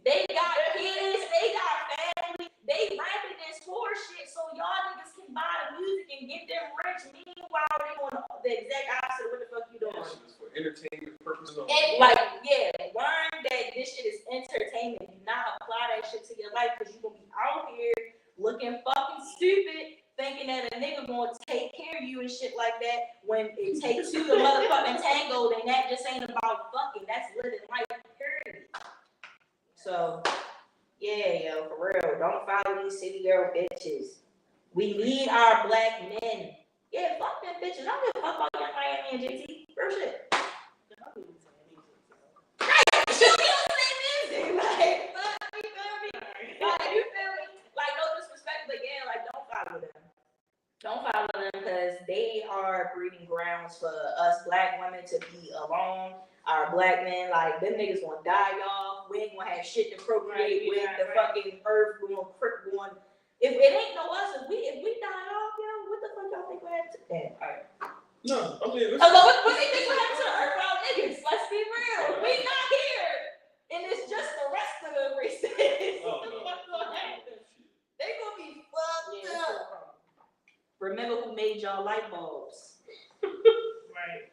They got kids, they got family, they rapping this horse shit so y'all niggas can buy the music and get them rich. Meanwhile, they doing the exact opposite of what the fuck you doing. For entertainment purposes. And learn that this shit is entertainment. Do not apply that shit to your life because you're gonna be out here looking fucking stupid, thinking that a nigga gonna take care of you and shit like that. When it takes two to motherfucking tango, then that just ain't about fucking. That's living life, period. So, yeah, yo, for real. Don't follow these city girl bitches. We need our black men. Yeah, fuck them bitches. I don't give a fuck about young Miami and JT. Real shit. She don't say music. Like, fuck, you feel me? Like, you feel me? Like, no disrespect, but yeah, like, don't follow them. Don't follow them because they are breeding grounds for us black women to be alone. Our black men, like, them niggas gonna die off. We ain't gonna have shit to procreate with. The fucking earth going. If it ain't no us, if we die off, what the fuck y'all think will happen to that? No, I mean, what do you think will happen to the earth without niggas? Let's be real. We not here. And it's just the rest of the races. What the fuck gonna happen? They gonna be fucked up. Remember who made y'all light bulbs. Right.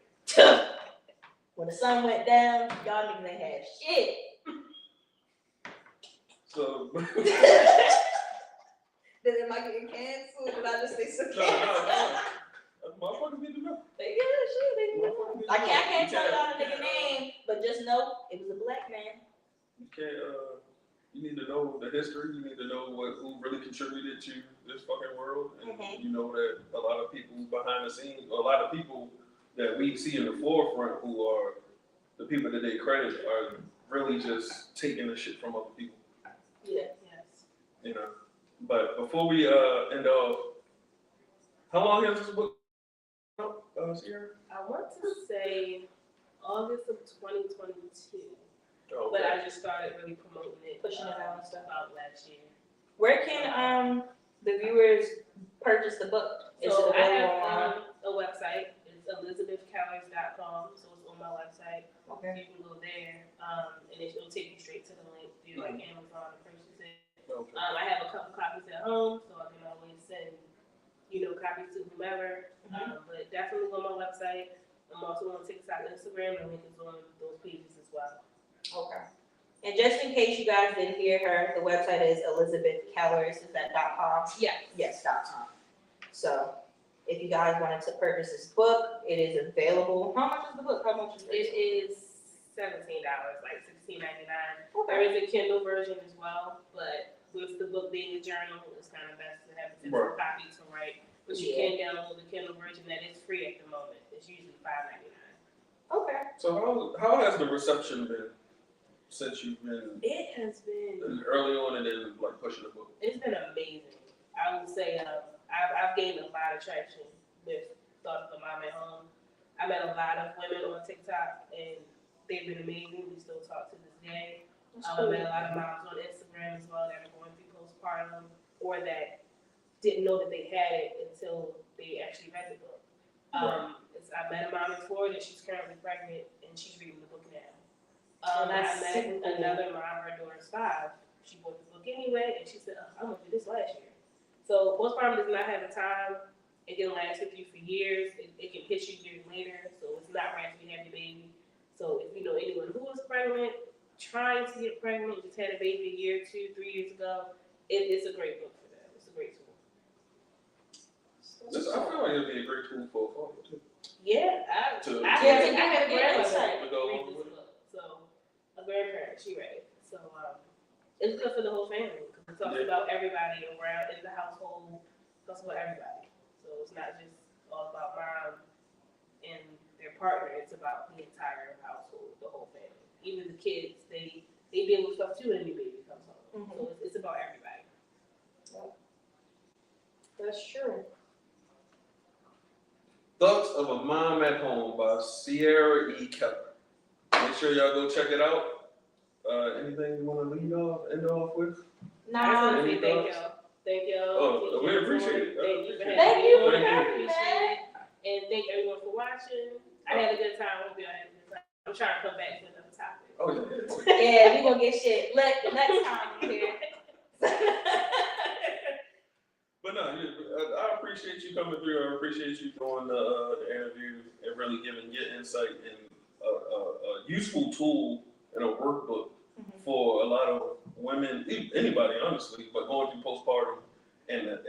When the sun went down, y'all niggas ain't have shit. So. Did it like get canceled? Did I just say some No. canceled? Motherfuckers need to know. They get that shit. They need to know. I can't tell y'all the nigga name, but just know it was a black man. You can't. You need to know the history. You need to know who really contributed to this fucking world, and you know that a lot of people behind the scenes, or a lot of people that we see in the forefront, who are the people that they credit, are really just taking the shit from other people. Yeah. Yes. You know. But before we end off, how long has this book out, Sierra? I want to say August of 2022, Oh, but I just started really promoting it, Pushing it out and stuff. about last year. Where can the viewers purchase the book? Is So it I available have online? a website. It's elizabethcallers.com, so it's on my website. Okay. You can go there, and it'll take you straight to the link through like Amazon and purchase it. Okay. I have a couple copies at home, so I can always send, copies to whomever. But definitely on my website. I'm also on TikTok and Instagram, and link is on those pages as well. Okay. And just in case you guys didn't hear her, the website is elizabethcallers. Is that .com? Yeah. Yes, .com. So if you guys wanted to purchase this book, it is available. How much is the book? How much is It it? is $17, like $16.99. There Okay. is a Kindle version as well, but with the book being a journal, it's kind of best to have a physical copy to write. But you can download the Kindle version that is free at the moment. It's usually $5.99. Okay. So how has the reception been since you've been It has been, early on and then like pushing the book? it's been amazing. I would say I've gained a lot of traction with Thoughts of the Mom at Home. I met a lot of women on TikTok and they've been amazing. We still talk to this day. I met a lot of moms on Instagram as well that are going through postpartum or that didn't know that they had it until they actually read the book. I met a mom in Florida. She's currently pregnant and she's reading the book now. I met another mom. Her daughter's 5. She bought the book anyway, and she said, "I went through this last year." So postpartum does not have a time. It can last with you for years. It can hit you years later. So it's not right till you have your baby. So if you know anyone who is pregnant, trying to get pregnant, just had a baby a year, 2, 3 years ago, it's a great book for them. It's a great tool. I feel like it'd be a great tool for a father too. Yeah, I had a get grandmother insight. read this book. So a grandparent, she read it. So it's good for the whole family because it talks about everybody around in the household. It talks about everybody. So it's not just all about mom and their partner. It's about the entire household, the whole family. Even the kids, they deal with stuff too when a new baby comes home. So it's about everybody. That's true. Thoughts of a Mom at Home by Sierra E. Keller. Make sure y'all go check it out. Anything you want to end off with? Nah. Any Thank thoughts? y'all. Oh, we appreciate it. Thank you for Thank having you me for on. I having me. appreciate it. And thank everyone for watching. I had a good time. Hope y'all had a good time. I'm trying to come back to another topic. Oh, yeah. Yeah, we gonna get shit. Next time you here. But no, I appreciate you coming through. I appreciate you doing the interview and really giving your insight and a useful tool and a workbook for a lot of women, anybody honestly, but going through postpartum and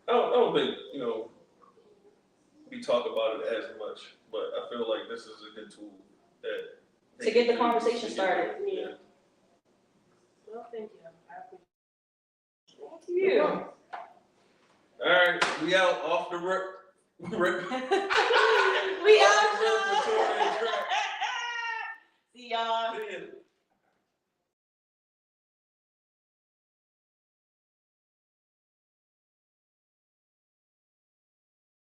I don't think we talk about it as much, but I feel like this is a good tool that To get the conversation started. Yeah. Well, thank you. I appreciate Thank you. All right, we out off the rip. We out. Off the rip with Tori Trance. See y'all. See ya.